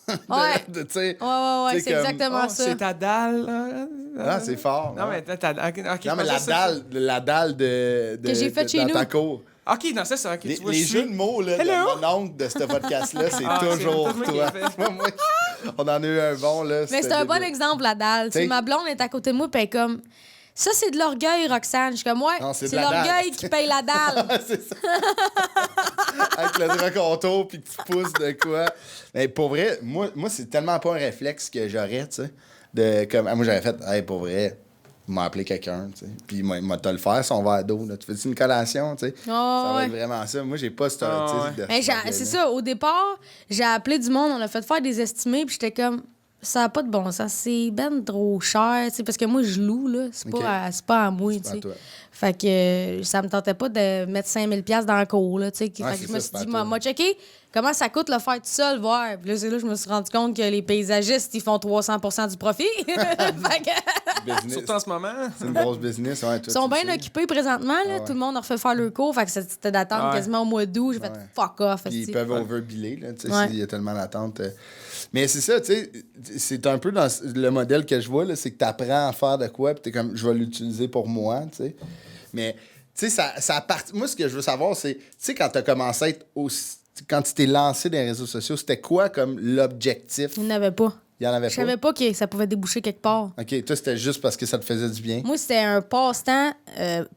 Ouais. Tu sais. Ouais, tu sais, c'est comme, exactement Oh, ça. c'est ta dalle. Ah, c'est fort. Non, ouais. mais ta dalle. Ok, Non, mais la dalle de Que j'ai faite chez dans nous. ta cour. Ok, non, ça, c'est ok. Les, Tu vois, les je suis- jeux de mots là, Hello. de mon oncle de ce podcast-là, c'est Ah, c'est toujours moi qui toi. l'ai fait. Moi, on en a eu un bon, là. Mais c'est un bon exemple, la dalle. Tu sais, T'sais- ma blonde est à côté de moi, puis elle est comme. Ça, c'est de l'orgueil, Roxane. Je suis comme, ouais, Non, c'est c'est de la l'orgueil dalle. qui paye la dalle. C'est ça. Avec le drap contour puis que tu pousses de quoi. Mais pour vrai, moi c'est tellement pas un réflexe que j'aurais, tu sais. Moi, j'aurais fait, hey, pour vrai, m'a appelé quelqu'un, tu sais. Puis m'a te le faire, son verre d'eau. Là. Tu fais-tu une collation, tu sais? Oh, ça va ouais. être vraiment ça. Moi, j'ai pas ce Mais c'est ça, au départ, j'ai appelé du monde, on a fait faire des estimés, puis j'étais comme, ça n'a pas de bon sens, c'est ben trop cher, tu sais, parce que moi, je loue, là, c'est pas à moi, tu sais. Fait que ça me tentait pas de mettre 5000$ dans le cours, là, tu sais. Fait que je me suis dit, m'a checké comment ça coûte le faire tout seul, voir. Puis là, c'est là que je me suis rendu compte que les paysagistes, ils font 300% du profit. Fait que... Surtout en ce moment. C'est une grosse business, ouais. Ils sont bien occupés présentement, là. Tout le monde a refait faire leur cours. Fait que c'était d'attendre quasiment au mois d'août. J'ai fait fuck off. Puis ils peuvent overbiller, là, tu sais, Ouais. s'il y a tellement d'attente. Mais c'est ça, tu sais, c'est un peu dans le modèle que je vois, là, c'est que tu apprends à faire de quoi, puis t'es comme, je vais l'utiliser pour moi, tu sais. Mais, tu sais, moi, ce que je veux savoir, c'est, tu sais, quand t'as commencé à être quand tu t'es lancé dans les réseaux sociaux, c'était quoi comme l'objectif? Il n'y en avait pas. Il y en avait pas? Je savais pas que ça pouvait déboucher quelque part. OK, toi, c'était juste parce que ça te faisait du bien? Moi, c'était un passe-temps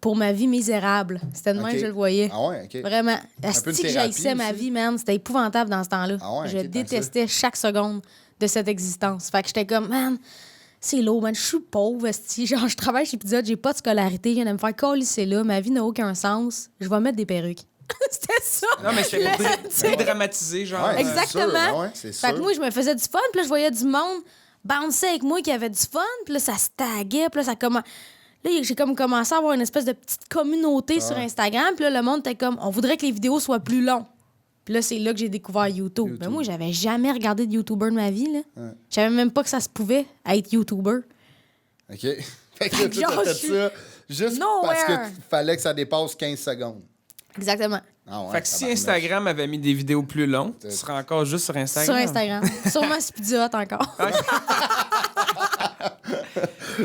pour ma vie misérable. C'était de même que je le voyais. Ah ouais, OK. Vraiment. peu de Asti que thérapie j'haïssais ma aussi? vie, man. C'était épouvantable dans ce temps-là. Ah ouais, je ok, tant que détestais chaque seconde de cette existence. Fait que j'étais comme, man, c'est lourd, man. Je suis pauvre, esti. Genre, je travaille chez Pizza, j'ai pas de scolarité, je viens de me faire colisser là. Ma vie n'a aucun sens. Je vais mettre des perruques. C'était ça. Non, mais c'était Le- pour dramatiser, genre. Ouais, Exactement. c'est sûr, ouais, c'est Fait que sûr. moi, je me faisais du fun, puis là, je voyais du monde bouncer avec moi qui avait du fun, puis là, ça se taguait, puis là, ça commence. Là, j'ai comme commencé à avoir une espèce de petite communauté sur Instagram, puis là, le monde était comme, on voudrait que les vidéos soient plus longues. Puis là, c'est là que j'ai découvert YouTube. Ben, moi, j'avais jamais regardé de YouTuber de ma vie, là. Je savais même pas que ça se pouvait être YouTuber. OK. Fait que là, tu genre, as fait je suis ça juste parce nowhere. qu'il fallait que ça dépasse 15 secondes. Exactement. Ah ouais, Fait que si tabarnak. Instagram avait mis des vidéos plus longues, tu serais encore juste sur Instagram. Sur Instagram. Sûrement Speedy Hot encore.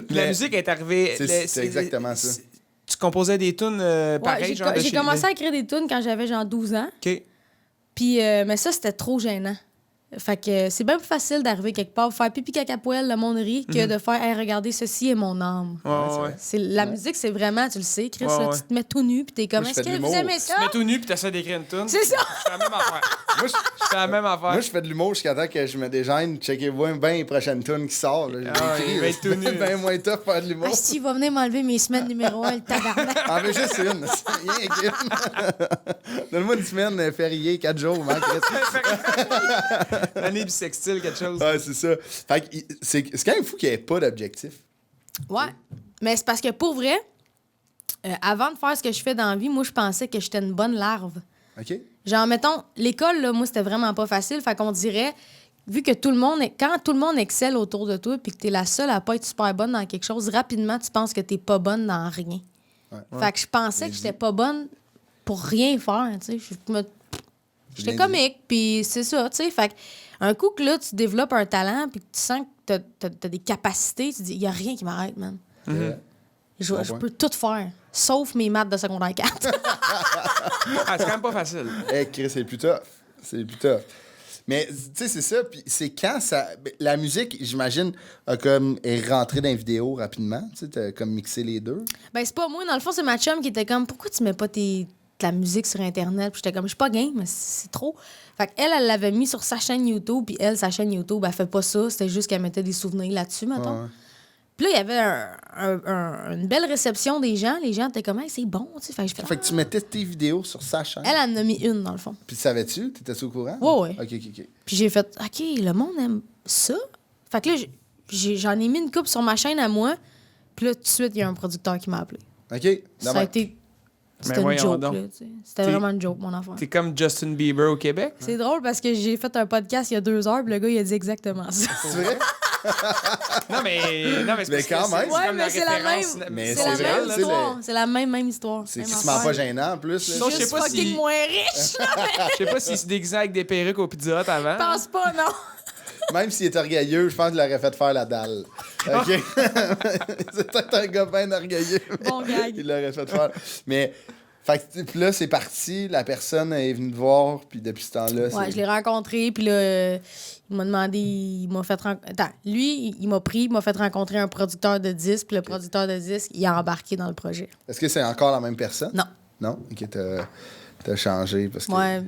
La musique est arrivée. C'est exactement ça. Tu composais des tunes pareilles, genre de J'ai chez- commencé à écrire des tunes quand j'avais genre 12 ans. OK. Puis, mais ça, c'était trop gênant. Fait que c'est bien plus facile d'arriver quelque part, faire pipi caca poêle, le monde rit, que de faire hey, regardez, ceci est mon âme. Ouais. La musique, c'est vraiment, tu le sais, Chris, Ouais, là, ouais. tu te mets tout nu, puis t'es comme, Moi, je est-ce fais de que vous l'humour. aimez ça? Tu mets tout nu puis t'essaies d'écrire une tune. C'est ça! Je fais la même affaire. Moi, Je fais la même affaire. Moi, je fais de l'humour jusqu'à temps que je me déjeune. Checkez-vous bien les prochaines tunes qui sortent. Là. Ah, il va être tout nu. Ben moins tough faire de l'humour. Ah, si, il va venir m'enlever mes semaines numéro 1, le tabarnak. En veux juste une. C'est rien qu'une. Donne-moi une semaine férié, 4 jours, man, Chris. Année bisextile, quelque chose. Ouais, c'est ça. Fait que c'est quand même fou qu'il n'y ait pas d'objectif. Ouais. Mais c'est parce que pour vrai, avant de faire ce que je fais dans la vie, moi, je pensais que j'étais une bonne larve. OK? Genre, mettons, l'école, là, moi, c'était vraiment pas facile. Fait qu'on dirait, vu que tout le monde, quand tout le monde excelle autour de toi puis que t'es la seule à pas être super bonne dans quelque chose, rapidement, tu penses que t'es pas bonne dans rien. Ouais. Fait que je pensais que j'étais pas bonne pour rien faire, tu sais. J'étais Bien comique, puis c'est ça, tu sais. Fait que un coup que là, tu développes un talent puis que tu sens que t'as des capacités, tu dis, il y a rien qui m'arrête, man. Je peux tout faire, sauf mes maths de secondaire 4. Ah, c'est quand même pas facile. Hey, Chris, c'est plus tough. C'est plus tough. Mais, tu sais, c'est ça. Puis c'est quand ça. La musique, j'imagine, est rentrée dans les vidéos rapidement. Tu sais, t'as comme mixé les deux. Ben, c'est pas moi. Dans le fond, c'est ma chum qui était comme, pourquoi tu mets pas de la musique sur Internet? Puis j'étais comme, je suis pas game, mais c'est trop. Fait qu'elle, elle l'avait mis sur sa chaîne YouTube, puis elle, sa chaîne YouTube, elle fait pas ça. C'était juste qu'elle mettait des souvenirs là-dessus, mettons. Ouais. Puis là, il y avait une belle réception des gens. Les gens étaient comme, hey, c'est bon, tu sais. Fait que je fais, Fait que tu mettais tes vidéos sur sa chaîne. Elle en a mis une, dans le fond. Puis savais-tu? T'étais-tu au courant? Ouais. OK. Puis j'ai fait, OK, le monde aime ça. Fait que là, j'en ai mis une coupe sur ma chaîne à moi. Puis là, tout de suite, il y a un producteur qui m'a appelé. OK. Ça a été. C'était une voyons joke, donc. là. Tu sais. C'était T'es- vraiment une joke, mon affaire. T'es comme Justin Bieber au Québec. C'est drôle parce que j'ai fait un podcast il y a 2 heures, puis le gars, il a dit exactement ça. C'est vrai? Non, mais c'est Mais parce que quand même. c'est Ouais, comme mais c'est la référence. même. Mais C'est c'est la vrai, même tu sais, histoire. C'est la même histoire. C'est Même crissement affaire. pas gênant, en plus. Là. Je Non, je sais suis pas fucking si- moins riche. Je sais pas s'il se déguisait avec des perruques au Pizza Hut avant. Je pense pas, non. Même s'il est orgueilleux, je pense qu'il l'aurait fait faire la dalle. OK? C'est peut-être un gars bien orgueilleux. Bon gag. Il l'aurait fait faire. Mais, Fait que puis là, c'est parti, la personne est venue te voir, puis depuis ce temps-là, Ouais, je l'ai rencontré, puis là, il m'a demandé, il m'a fait Attends, lui, il m'a fait rencontrer un producteur de disques, puis le producteur de disques, il a embarqué dans le projet. Est-ce que c'est encore la même personne? Non. Non? OK, t'as changé parce que... Ouais.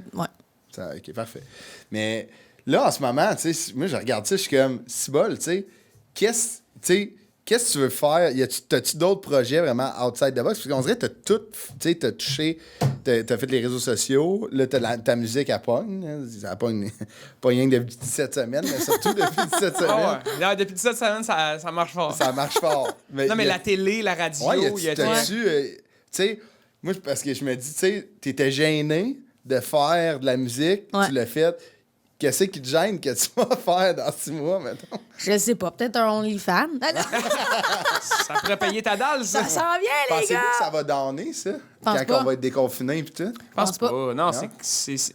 OK, parfait. Mais là, en ce moment, tu sais, moi, je regarde ça, je suis comme, cibole, tu sais, qu'est-ce que tu veux faire? T'as-tu d'autres projets vraiment outside the box? Parce qu'on dirait que t'as touché, t'as fait les réseaux sociaux, là, ta musique, elle pogne. Hein, ça pogne pas rien que depuis 17 semaines, mais surtout depuis 17 semaines. Ah ouais. Non, depuis 17 semaines, ça marche fort. Ça marche fort. Mais la télé, la radio, ouais, il y a... tu sais, moi, parce que je me dis, tu sais, t'étais gêné de faire de la musique, tu l'as fait. Qu'est-ce qui te gêne que tu vas faire dans 6 mois, mettons? Je sais pas, peut-être un OnlyFans. Ça pourrait payer ta dalle, ça. Ça s'en vient, les gars! Pensez-vous que ça va donner, ça? Quand on va être déconfiné pis tout? Je pense pas. Non, Non?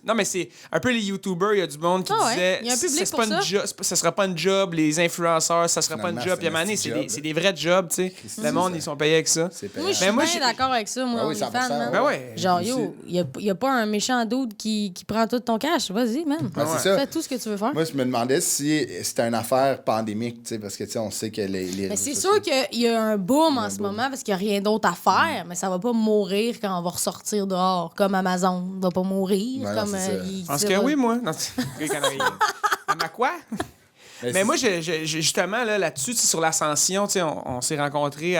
Non, mais c'est un peu les YouTubers, il y a du monde qui disait il y a un public c'est pour pas ça sera pas une job, les influenceurs, ça sera pas une job. Puis à un moment donné, c'est des vrais jobs, tu sais. Le monde, ils sont payés avec ça. Moi, je suis bien d'accord avec ça, moi, oui, 100%, OnlyFans, man. Ben ouais. Genre, yo, il y a pas un méchant dude qui prend tout ton cash. Vas-y, man. Ouais, c'est ça. Fais tout ce que tu veux faire. Moi, je me demandais si c'était une affaire pandémique, tu sais, parce que, tu sais, on sait que les Mais réseaux c'est sociaux- sûr qu'il y a un boom en ce moment parce qu'il n'y a rien d'autre à faire, mais ça va pas mourir quand on va ressortir dehors, comme Amazon va pas mourir. Ouais, non, comme, c'est ça. Je pense que oui, moi. Non, à ma quoi? Mais moi, justement, là-dessus, sur l'ascension, on s'est rencontrés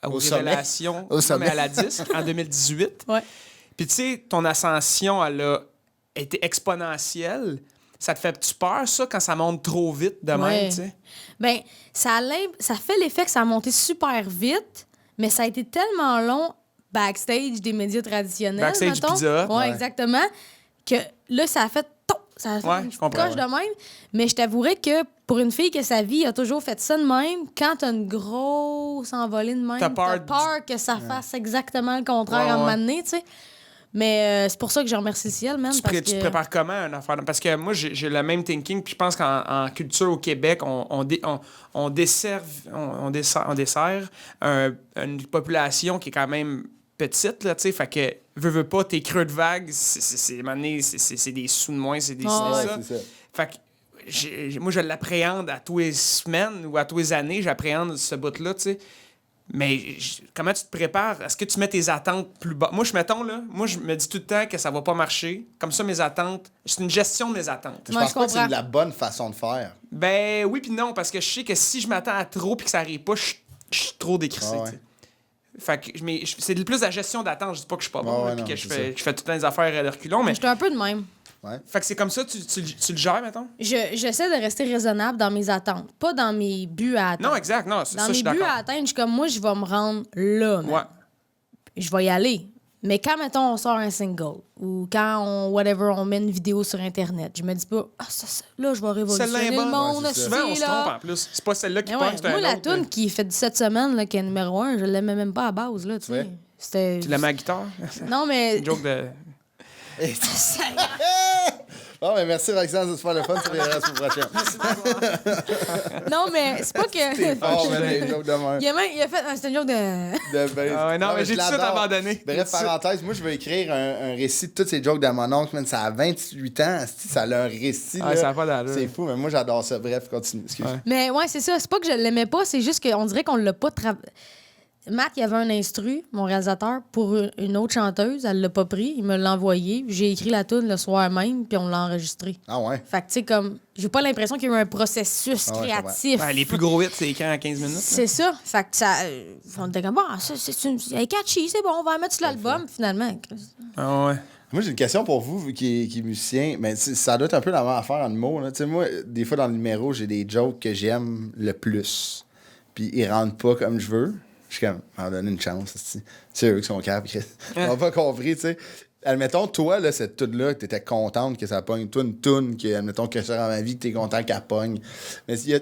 aux Au sommet. Révélations, Au sommet. mais à la disque, en 2018. Ouais. Puis, tu sais, ton ascension, elle a été exponentielle. Ça te fait-tu peur, ça, quand ça monte trop vite de même, Ouais. tu sais? Ben, ça fait l'effet que ça a monté super vite, mais ça a été tellement long backstage des médias traditionnels, Backstage mettons. Pizza. Ouais, exactement. Que là, ça a fait... Ça a fait Ouais, une je comprends, coche de même. Mais je t'avouerais que pour une fille que sa vie a toujours fait ça de même, quand t'as une grosse envolée de même, T'as peur que ça fasse exactement le contraire Ouais, à un moment ouais. donné, tu sais. Mais c'est pour ça que je remercie le ciel, man. Tu parce te que... prépares comment à une affaire? Parce que moi, j'ai le même thinking, puis je pense qu'en culture au Québec, on dessert une population qui est quand même petite, là, tu sais, fait que, veux pas, tes creux de vague, c'est des sous de moins, c'est des Ah, Ouais, ça. c'est ça. Fait que, moi, je l'appréhende à tous les semaines ou à tous les années, j'appréhende ce bout-là, tu sais. Mais comment tu te prépares? Est-ce que tu mets tes attentes plus bas? Moi, je me dis tout le temps que ça va pas marcher. Comme ça, mes attentes, c'est une gestion de mes attentes. Je Ouais, pense je pas que c'est comprends. la bonne façon de faire. Ben oui puis non, parce que je sais que si je m'attends à trop puis que ça arrive pas, je suis trop décrissé, Ah ouais. tu sais. Fait que c'est plus la gestion d'attente. Je dis pas que je suis pas bon, ouais, là, puis non, que c'est je fais toutes les affaires de reculons, mais... J'étais un peu de même. Fait que c'est comme ça, tu le gères, mettons? J'essaie de rester raisonnable dans mes attentes, pas dans mes buts à atteindre. Non, exact, non, c'est Dans ça, je mes suis buts d'accord. à atteindre, je suis comme moi, je vais me rendre là. man. Ouais. Je vais y aller. Mais quand, mettons, on sort un single ou quand on met une vidéo sur Internet, je me dis pas, là, je vais révolutionner Celle-là est le bonne. monde. Ouais, c'est ça. Souvent, on aussi, se là. trompe en plus. C'est pas celle-là qui Mais pogne, ouais, c'est un moi, la autre. toune qui fait 17 semaines, là, qui est numéro 1, je l'aimais même pas à base. Là, tu sais. Ouais. C'était... Tu l'aimes à la guitare? Non, mais... Une joke de... Bon, mais merci Roxane, c'est super le fun. Tu reviendras la semaine prochaine. non, mais c'est pas que... Oh, mais des jokes de même. il a fait... C'était une joke de... Ah ouais, non, mais j'ai je tout de suite l'adore. abandonné. Bref, parenthèse, moi, je veux écrire un récit de toutes ces jokes de mon oncle, man. Ça a 28 ans, ça a un récit. Ah, là. ça a pas d'allure. C'est fou, mais moi, j'adore ça. Bref, continue. Excuse. Ouais. Mais ouais, c'est ça. C'est pas que je l'aimais pas, c'est juste qu'on dirait qu'on l'a pas travaillé. Matt, il y avait un instru, mon réalisateur, pour une autre chanteuse. Elle l'a pas pris. Il me l'a envoyé. J'ai écrit la tune le soir même, puis on l'a enregistré. Ah ouais? Fait que, tu sais, comme... J'ai pas l'impression qu'il y a eu un processus Ah ouais, créatif. Ben, les plus gros hits, c'est quand à 15 minutes? C'est ça. Fait que ça... on était comme, bon, ça, elle est catchy, c'est bon, on va la mettre sur l'album, finalement. Ah ouais. Moi, j'ai une question pour vous qui est musicien. Mais ça doit être un peu la même affaire en mots. Tu sais, moi, des fois, dans le numéro, j'ai des jokes que j'aime le plus. Puis ils rentrent pas comme je veux. Je suis comme, m'en donner une chance. C'est eux qui sont capables. Ils n'ont pas compris, tu sais. Admettons, toi, là, cette toune-là, que t'étais contente que ça pogne. Toi, une toune que, admettons, que ça dans ma vie, que t'es content qu'elle pogne. Mais tu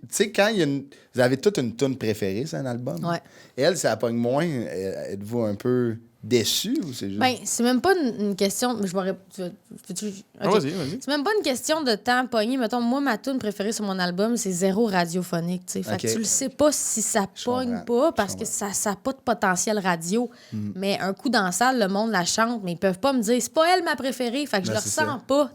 sais, quand il y a une... Vous avez toute une toune préférée, c'est un album? Ouais. Elle, ça pogne moins. Êtes-vous un peu déçu ou c'est juste. Ben, c'est même pas une question. Je m'aurais. Peux-tu. Ok. Vas-y. C'est même pas une question de temps pogné. Mettons, moi, ma tune préférée sur mon album, c'est zéro radiophonique. Fait que tu le sais pas si ça pogne pas parce que ça n'a pas de potentiel radio. Mais un coup dans la salle, le monde la chante, mais ils peuvent pas me dire c'est pas elle ma préférée. Fait que je le ressens pas.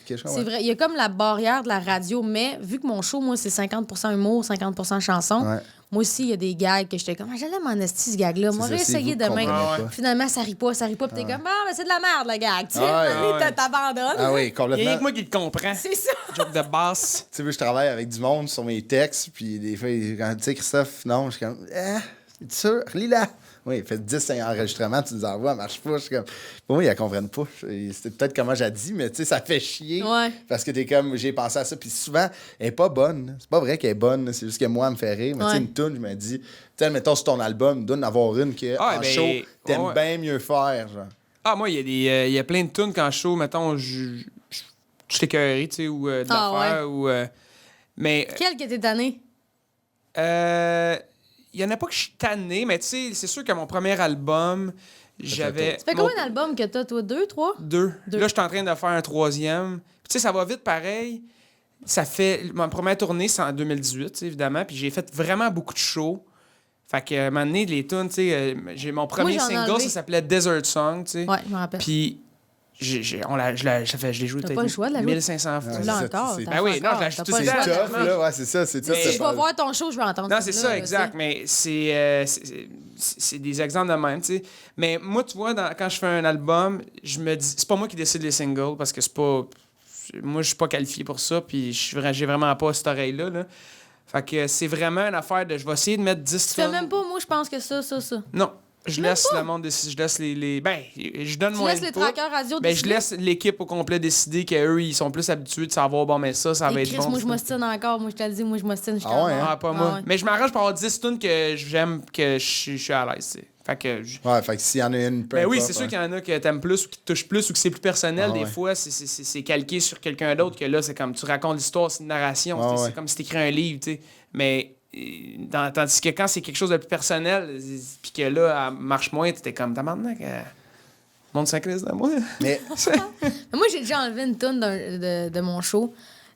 C'est vrai. Il y a comme la barrière de la radio, mais vu que mon show, moi, c'est 50% humour, 50% chanson. Moi aussi, il y a des gags que j'étais comme, j'allais m'en esti ce gag-là. Moi, j'ai essayé demain. Finalement, ça rit pas. Puis t'es comme, mais c'est de la merde, le gag. Tu sais, t'abandonnes. Ah oui, complètement. Il y a que moi qui te comprends. C'est ça. Joke de basse. Tu sais, je travaille avec du monde sur mes textes, puis des fois, quand tu sais, Christophe, non, je suis comme, c'est sûr, relis-la. Oui, il fait 10 enregistrements, tu nous envoies, ça marche pas. Je suis comme, pour moi, ils la comprennent pas. C'est peut-être comment j'ai dit, mais tu sais, ça fait chier. Parce que t'es comme, j'ai pensé à ça, puis souvent, elle est pas bonne. C'est pas vrai qu'elle est bonne, c'est juste que moi, elle me fait rire. Mais tu sais, une toune, je me dis, tu sais, mettons sur ton album, donne avoir une que en show, t'aimes bien mieux faire, genre. Ah, moi, il y a plein de tunes qu'en show, mettons, je suis écœuré, tu sais, ou de l'affaire, ou... mais... Quel que t'es tanné? Il y en a pas que je suis tanné, mais tu sais, c'est sûr que mon premier album, j'avais... Ça fait combien d'albums que t'as, toi? 2, 3? 2. Là, je suis en train de faire un 3e. Tu sais, ça va vite pareil. Ça fait... Ma première tournée, c'est en 2018, évidemment, puis j'ai fait vraiment beaucoup de shows. Fait que, à un moment donné, les tunes, tu sais, j'ai mon premier single, ça s'appelait Desert Song, tu sais. Ouais, je me rappelle. Puis... je l'ai joué peut-être 1500 fois. Là encore. Ben oui, non, je l'ai acheté tout C'est tough, là, ouais, c'est ça, c'est tough. Si je vais voir ton show, je vais entendre ça. Non, c'est ça, exact. Mais c'est des exemples de même, tu sais. Mais moi, tu vois, quand je fais un album, je me dis... C'est pas moi qui décide les singles, parce que c'est pas... Moi, je suis pas qualifié pour ça, puis j'ai vraiment pas cette oreille-là, là. Fait que c'est vraiment une affaire de... Je vais essayer de mettre 10 Tu fais même pas, moi, je pense que ça. Non. Je laisse le monde décider. Je laisse les... Ben, je donne mon input. Tu laisses les trackers radio ben, je laisse l'équipe au complet décider qu'eux, ils sont plus habitués de savoir, bon, mais ça va être bon. Moi, je m'ostine encore. Moi, je te le dis, moi, je m'ostine. Pas moi. Mais je m'arrange pour avoir 10 tunes que j'aime, que je suis à l'aise, tu sais. Fait que... fait que s'il y en a une... Ben oui, c'est sûr qu'il y en a que t'aimes plus ou qui te touchent plus ou que c'est plus personnel. Des fois, c'est calqué sur quelqu'un d'autre que là, c'est comme tu racontes l'histoire, c'est une narration. C'est comme si t'écris un livre, tu sais. Mais... tandis que quand c'est quelque chose de plus personnel, puis que là, elle marche moins, t'étais comme, t'as maintenant que. Monde 5 de moi. Mais. Moi, j'ai déjà enlevé une toune de mon show.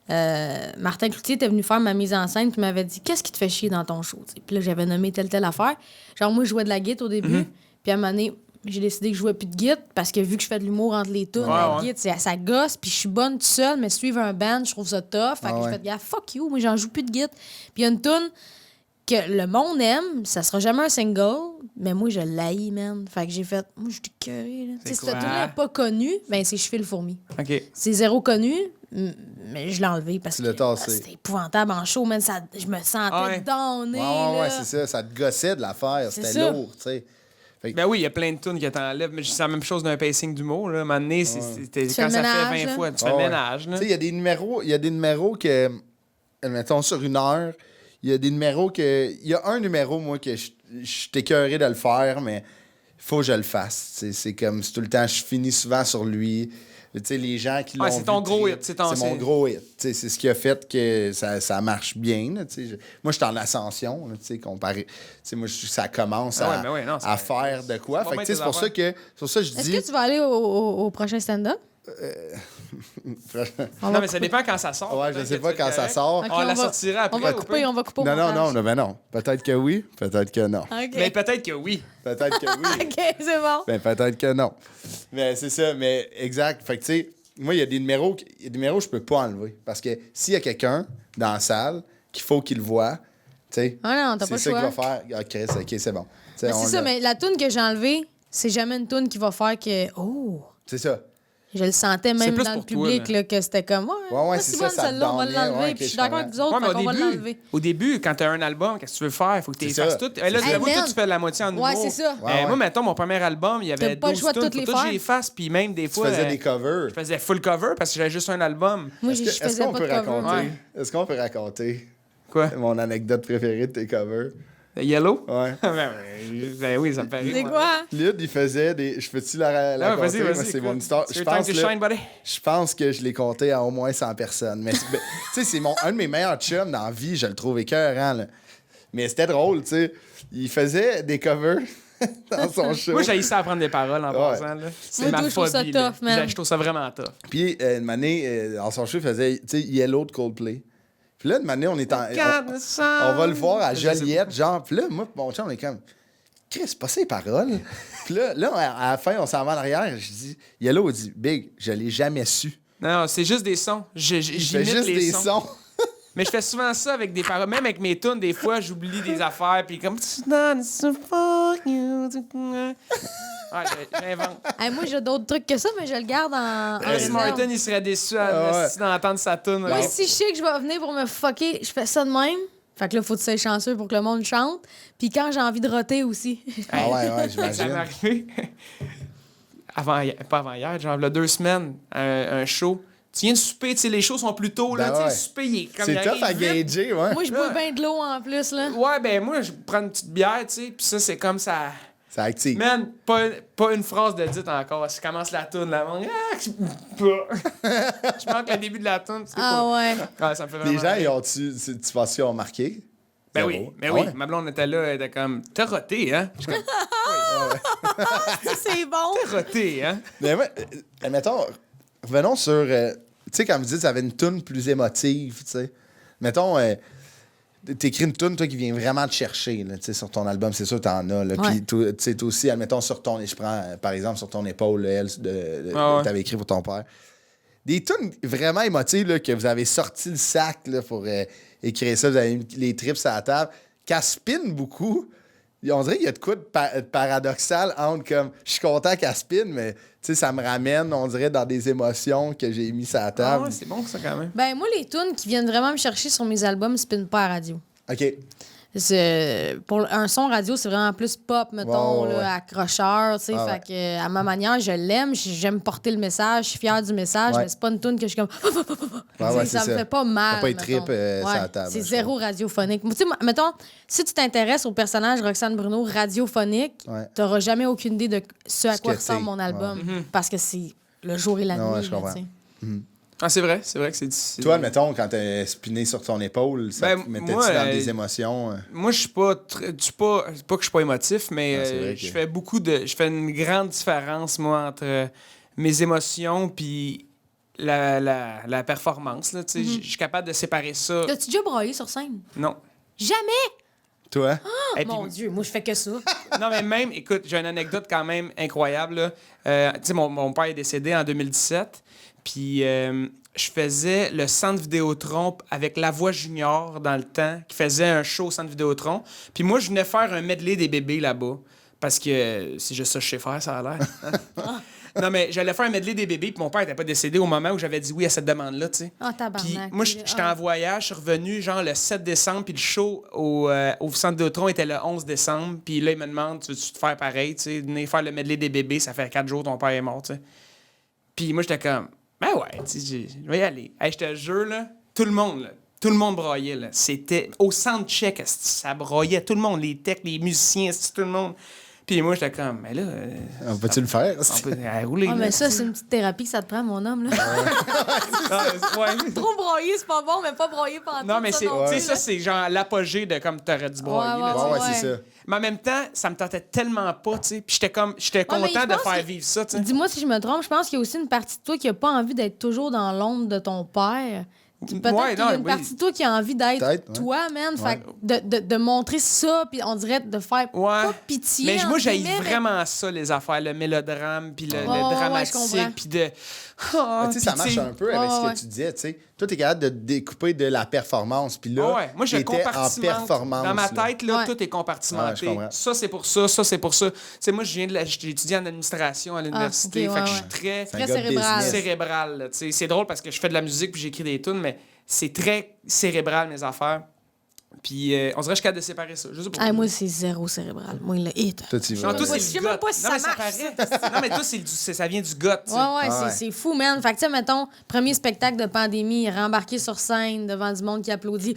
Martin Cloutier était venu faire ma mise en scène, puis m'avait dit, qu'est-ce qui te fait chier dans ton show? Puis là, j'avais nommé telle affaire. Genre, moi, je jouais de la guitare au début, puis à un moment donné, j'ai décidé que je jouais plus de guitare parce que vu que je fais de l'humour entre les tunes, la guitare, ça gosse, puis je suis bonne toute seule, mais suivre un band, je trouve ça tough. Fait que je fais, fuck you, moi, j'en joue plus de guitare. Puis il y a une tune que le monde aime, ça sera jamais un single, mais moi, je l'haïs, man. Fait que j'ai fait, moi, je suis curée, là. Si cette tune n'est pas connue, ben c'est Je file le fourmi. OK. C'est zéro connu, mais je l'ai enlevé parce que c'était épouvantable en show, man. Je me sentais donnée. Ouais, c'est ça. Ça te gossait de l'affaire. C'était lourd, tu sais. Ben oui, il y a plein de tunes que t'enlèves, mais c'est la même chose d'un pacing d'humour. Là. À un moment donné, quand ça fait 20 fois, tu fais le ménage. Tu sais, il y a des numéros que, mettons, sur une heure, il y a des numéros que... Il y a un numéro, moi, que je suis écœuré de le faire, mais il faut que je le fasse. C'est comme, c'est tout le temps, je finis souvent sur lui. Tu sais, les gens qui l'ont c'est ton gros hit. C'est mon gros hit. C'est ce qui a fait que ça marche bien. Là, moi, je suis en ascension, là, comparé. Moi, ça commence à faire de quoi. Fait que, c'est pour ça que je dis... Est-ce que tu vas aller au prochain stand-up? Non, mais ça dépend quand ça sort. Ouais, je sais pas quand ça sort. Okay, on la sortira après. On va couper au montage. Non. Peut-être que oui, peut-être que non. Okay. Mais peut-être que oui. Peut-être que oui. OK, c'est bon. Ben, peut-être que non. Mais c'est ça, mais exact. Fait que, tu sais, moi, il y a des numéros que je peux pas enlever. Parce que s'il y a quelqu'un dans la salle qu'il faut qu'il le voit, tu sais, c'est ça qu'il va faire. OK, c'est bon. Mais c'est ça, mais la toune que j'ai enlevée, c'est jamais une toune qui va faire que... Oh! C'est ça. Je le sentais même dans le public toi, là, que c'était comme c'est ça, celle-là, on va l'enlever. Puis je suis d'accord avec vous autres, on va l'enlever. Au début, quand tu as un album, qu'est-ce que tu veux faire? Il faut que tu fasses tout. Là, toi, tu fais la moitié en nouveau. Ouais, c'est ça. Moi, mettons, mon premier album, il y avait 12 tunes. Faut que je les fasse, puis même des fois... Tu faisais des covers. Je faisais full cover parce que j'avais juste un album. Moi, je faisais pas de cover. Est-ce qu'on peut raconter quoi? Mon anecdote préférée de tes covers? Yellow? Ouais. Ben oui, ça me fait rire. C'est quoi? Lyd, il faisait des... Je peux-tu la raconter? Vas-y. C'est mon histoire. Je pense que je l'ai compté à au moins 100 personnes. Mais tu sais, c'est un de mes meilleurs chums dans la vie. Je le trouve écœurant, là. Mais c'était drôle, tu sais. Il faisait des covers dans son show. Moi, j'ai essayé à apprendre des paroles en passant. Là. C'est Moi, ma je trouve ça phobie. Là. tough, man. Je trouve ça vraiment tough. Puis, une année, dans son show, il faisait, tu sais, Yellow de Coldplay. Puis là, une année, on est on va le voir à Joliette, genre. Puis là, moi, mon chum, on est comme, Chris, c'est pas ces paroles. Puis là, à la fin, on s'en va en arrière. Je dis, Yellow, il dit, Big, je l'ai jamais su. Non, c'est juste des sons. Il fait J'imite juste les des sons. sons. Mais je fais souvent ça avec des paroles. Même avec mes tunes, des fois, j'oublie des affaires. Puis comme... Ouais, j'invente. Hey, moi, j'ai d'autres trucs que ça, mais je le garde en Chris réserve. Martin, il serait déçu d'entendre sa tune. Moi, si je sais que je vais venir pour me fucker, je fais ça de même. Fait que là, faut que tu sois chanceux pour que le monde chante. Puis quand j'ai envie de roter aussi. Ah ouais, Ça m'est j'imagine. arrivé. Pas avant hier, genre, il y a 2 semaines, un show. Tu viens de souper, tu sais, les shows sont plus tôt, là. Ben Tu sais, ouais. le souper, il est comme C'est il tough à arrive vite. gager, ouais. Moi, je bois bien de l'eau en plus, là. Ouais, ben moi, je prends une petite bière, tu sais, puis ça, c'est comme ça. Ça active. Man, pas une phrase de dite encore. Je commence la toune, là. Je manque le début de la toune, tu sais. Ah ouais. Ouais, ça me fait vraiment Les gens, rire. tu penses qu'ils ont marqué? Ben Zéro. oui, Ah oui. ouais? Ma blonde était là, elle était comme, t'as roté, hein? Je suis comme, Ça, c'est bon. t'as roté, hein? Mais ouais, mettons, revenons sur. Tu sais, quand vous dites que ça avait une toune plus émotive, tu sais. Mettons, t'écris une toune, toi, qui vient vraiment te chercher, là, tu sais, sur ton album, c'est sûr, t'en as, là. Ouais. Puis, tu sais, toi aussi, admettons, sur ton. Je prends, par exemple, sur ton épaule, elle, Ah ouais. t'avais écrit pour ton père. Des tunes vraiment émotives, là, que vous avez sorti le sac, là, pour écrire ça, vous avez mis les trips à la table, qu'elle spin beaucoup. On dirait qu'il y a de quoi de paradoxal entre comme je suis content qu'elle spin, mais tu sais, ça me ramène, on dirait, dans des émotions que j'ai mis sur la Ah table. ouais, c'est bon, ça, quand même. Ben, moi, les tunes qui viennent vraiment me chercher sur mes albums, spin pas à radio. OK. Pour un son radio, c'est vraiment plus pop, mettons, Ouais. là, accrocheur, tu sais. Ah, fait que, à ma manière, je l'aime, j'aime porter le message, je suis fière du message, Ouais. mais c'est pas une tune que je suis comme. Ouais, ça c'est me fait pas mal. T'as pas les mettons. tripes sur la table, C'est je zéro radiophonique. Tu sais, mettons, si tu t'intéresses au personnage Roxane Bruno radiophonique, Ouais. t'auras jamais aucune idée de ce à Ce quoi que ressemble c'est. mon album. Mhm. Parce que c'est le jour et la Non, ouais, nuit. je là, comprends. tu sais. Ah, c'est vrai que c'est... Toi, admettons, quand t'es spiné sur ton épaule, ça Ben, te mettait-tu moi, dans des émotions? Moi, je suis pas... C'est pas que je suis pas émotif, mais Ah, c'est vrai que- je fais je fais une grande différence, moi, entre mes émotions puis la performance, là, tu sais. Je suis capable de séparer ça. T'as-tu déjà broyé sur scène? Non. Jamais! Toi? Et puis- Mon Dieu, moi, je fais que ça. Non, mais même, écoute, j'ai une anecdote quand même incroyable. Là. Tu sais, mon père est décédé en 2017. Puis je faisais le Centre Vidéotron avec La Voix Junior dans le temps, qui faisait un show au Centre Vidéotron. Puis moi, je venais faire un medley des bébés là-bas. Parce que c'est juste ça que je sais faire, ça a l'air. Non, mais j'allais faire un medley des bébés, puis mon père n'était pas décédé au moment où j'avais dit oui à cette demande-là, tu sais. Ah, tabarnak. Puis moi, j'étais en voyage, je suis revenu genre le 7 décembre, puis le show au Centre Vidéotron était le 11 décembre. Puis là, il me demande, tu veux-tu te faire pareil, tu sais, venir faire le medley des bébés, ça fait 4 jours ton père est mort, tu sais. Puis moi, j'étais comme, ben ouais, tu sais, je vais y aller. Hey, je te jure, là, tout le monde broyait, là. C'était au soundcheck, ça broyait, tout le monde, les techs, les musiciens, tout le monde. Puis moi, j'étais comme, mais là... On peut-tu le faire? on peut rouler, Ah, là. mais ça, c'est une petite thérapie que ça te prend, mon homme, là. Ah, ouais. Trop broyer, c'est pas bon, mais pas broyer pendant Non, mais c'est, tu sais, plus, ça, là. c'est genre l'apogée de comme t'aurais dû broyer. là, Ouais, tu sais. Ouais, ouais. c'est ça. Mais en même temps, ça me tentait tellement pas, tu sais. Puis j'étais mais content je de pense faire que- vivre ça, tu sais. Dis-moi si je me trompe, je pense qu'il y a aussi une partie de toi qui a pas envie d'être toujours dans l'ombre de ton père. Peut-être Ouais, qu'il y non, a une oui. partie de toi qui a envie d'être Peut-être, ouais. toi, man. Ouais. Fait que de montrer ça, puis on dirait de faire Ouais. pas pitié. Mais moi, entre j'haïs guillemets, mais- vraiment ça, les affaires, le mélodrame, puis le ouais, je comprends. dramatique, puis de... Ah, Tu sais, ça puis marche tu sais, un peu avec ce ouais. que tu disais, tu sais. Toi, t'es capable de découper de la performance, puis là, Ah ouais. Moi, je t'étais en compartimente. performance. Dans ma là. tête, là, Ouais. tout est Ouais, compartimenté. je comprends. Ça, c'est pour ça, ça, c'est pour ça. Tu sais, moi, j'ai étudié en administration à l'université, ok, fait que ouais, je suis très C'est un Très gars de cérébral. business. cérébral. Là, tu sais. C'est drôle parce que je fais de la musique puis j'écris des tunes, mais c'est très cérébral, mes affaires. Puis on dirait que je suis capable de séparer ça. Je sais pas. Ah, moi, c'est zéro cérébral. Moi, il l'a hit. Toi, tu y vas. Non, toi, Je c'est sais le même gut. pas si Non, ça mais ça marche, paraît. Non, mais toi, ça vient du gut, tu sais. Ouais, Ah ouais. c'est fou, man. Fait que, tu sais, mettons, premier spectacle de pandémie, rembarqué sur scène devant du monde qui applaudit.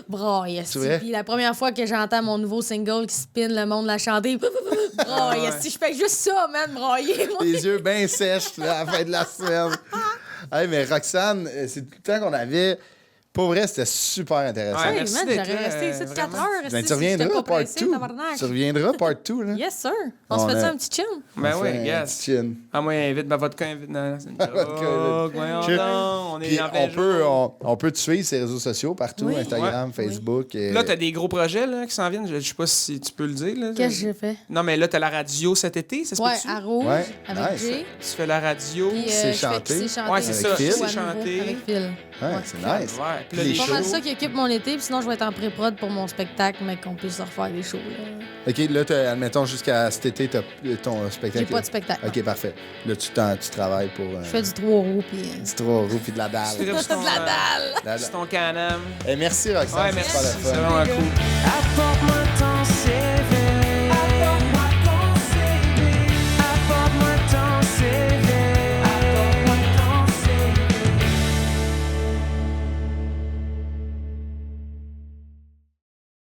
Braille, esti. vrai? Puis la première fois que j'entends mon nouveau single qui spin, le monde l'a chanté. Braille, ouais. esti. Je fais juste ça, man, brailler. moi. Les yeux bien sèches là, à la fin de la semaine. Hey, mais Roxane, c'est tout le temps qu'on avait Pour vrai, c'était super intéressant. Ouais, Hey, merci man, d'être j'aurais là, resté ici 4 vraiment. heures. Ben, si tu reviendras, j'étais pas part pressée, 2. tabarnak. Tu reviendras, part 2, là. Yes, sir. On se On fait ça a- un petit chin? Ben On oui, fait un yes. petit chin. Ah, moi, invite ma vodka, invite. Non, c'est une vodka, joke. Voyons Chut. donc, on Puis est en plein on peut te suivre sur les réseaux sociaux partout, Oui. Instagram, Ouais. Facebook. Là, t'as des gros projets là, qui s'en viennent. Je sais pas si tu peux le dire. Là. Qu'est-ce que j'ai fait? Non, mais là, t'as la radio cet été, ça se Ouais, peut-tu? à Rouge, Ouais, avec nice. Jay. Tu fais la radio. Puis, C'est je fais chanté. C'est chanté. Ouais, c'est Avec ça, Phil. c'est À nouveau, chanté. Avec Phil. Ouais, Ouais. c'est nice. Ouais. Puis là, Puis les les C'est pas mal shows. ça qui occupe mon été, puis sinon je vais être en pré-prod pour mon spectacle, mais qu'on puisse refaire des shows. Là. OK, là, admettons, jusqu'à cet été, t'as ton spectacle. J'ai pas de spectacle. OK, parfait. Là, tu travailles pour... Je fais du 3 roues, puis. du 3 roues puis de la Tu dalle. tripes sur ton, De la dalle! sur ton Can-Am. Merci, Roxane. Ouais, c'est merci. super le C'est fun. vraiment cool. Apporte-moi ton ciel.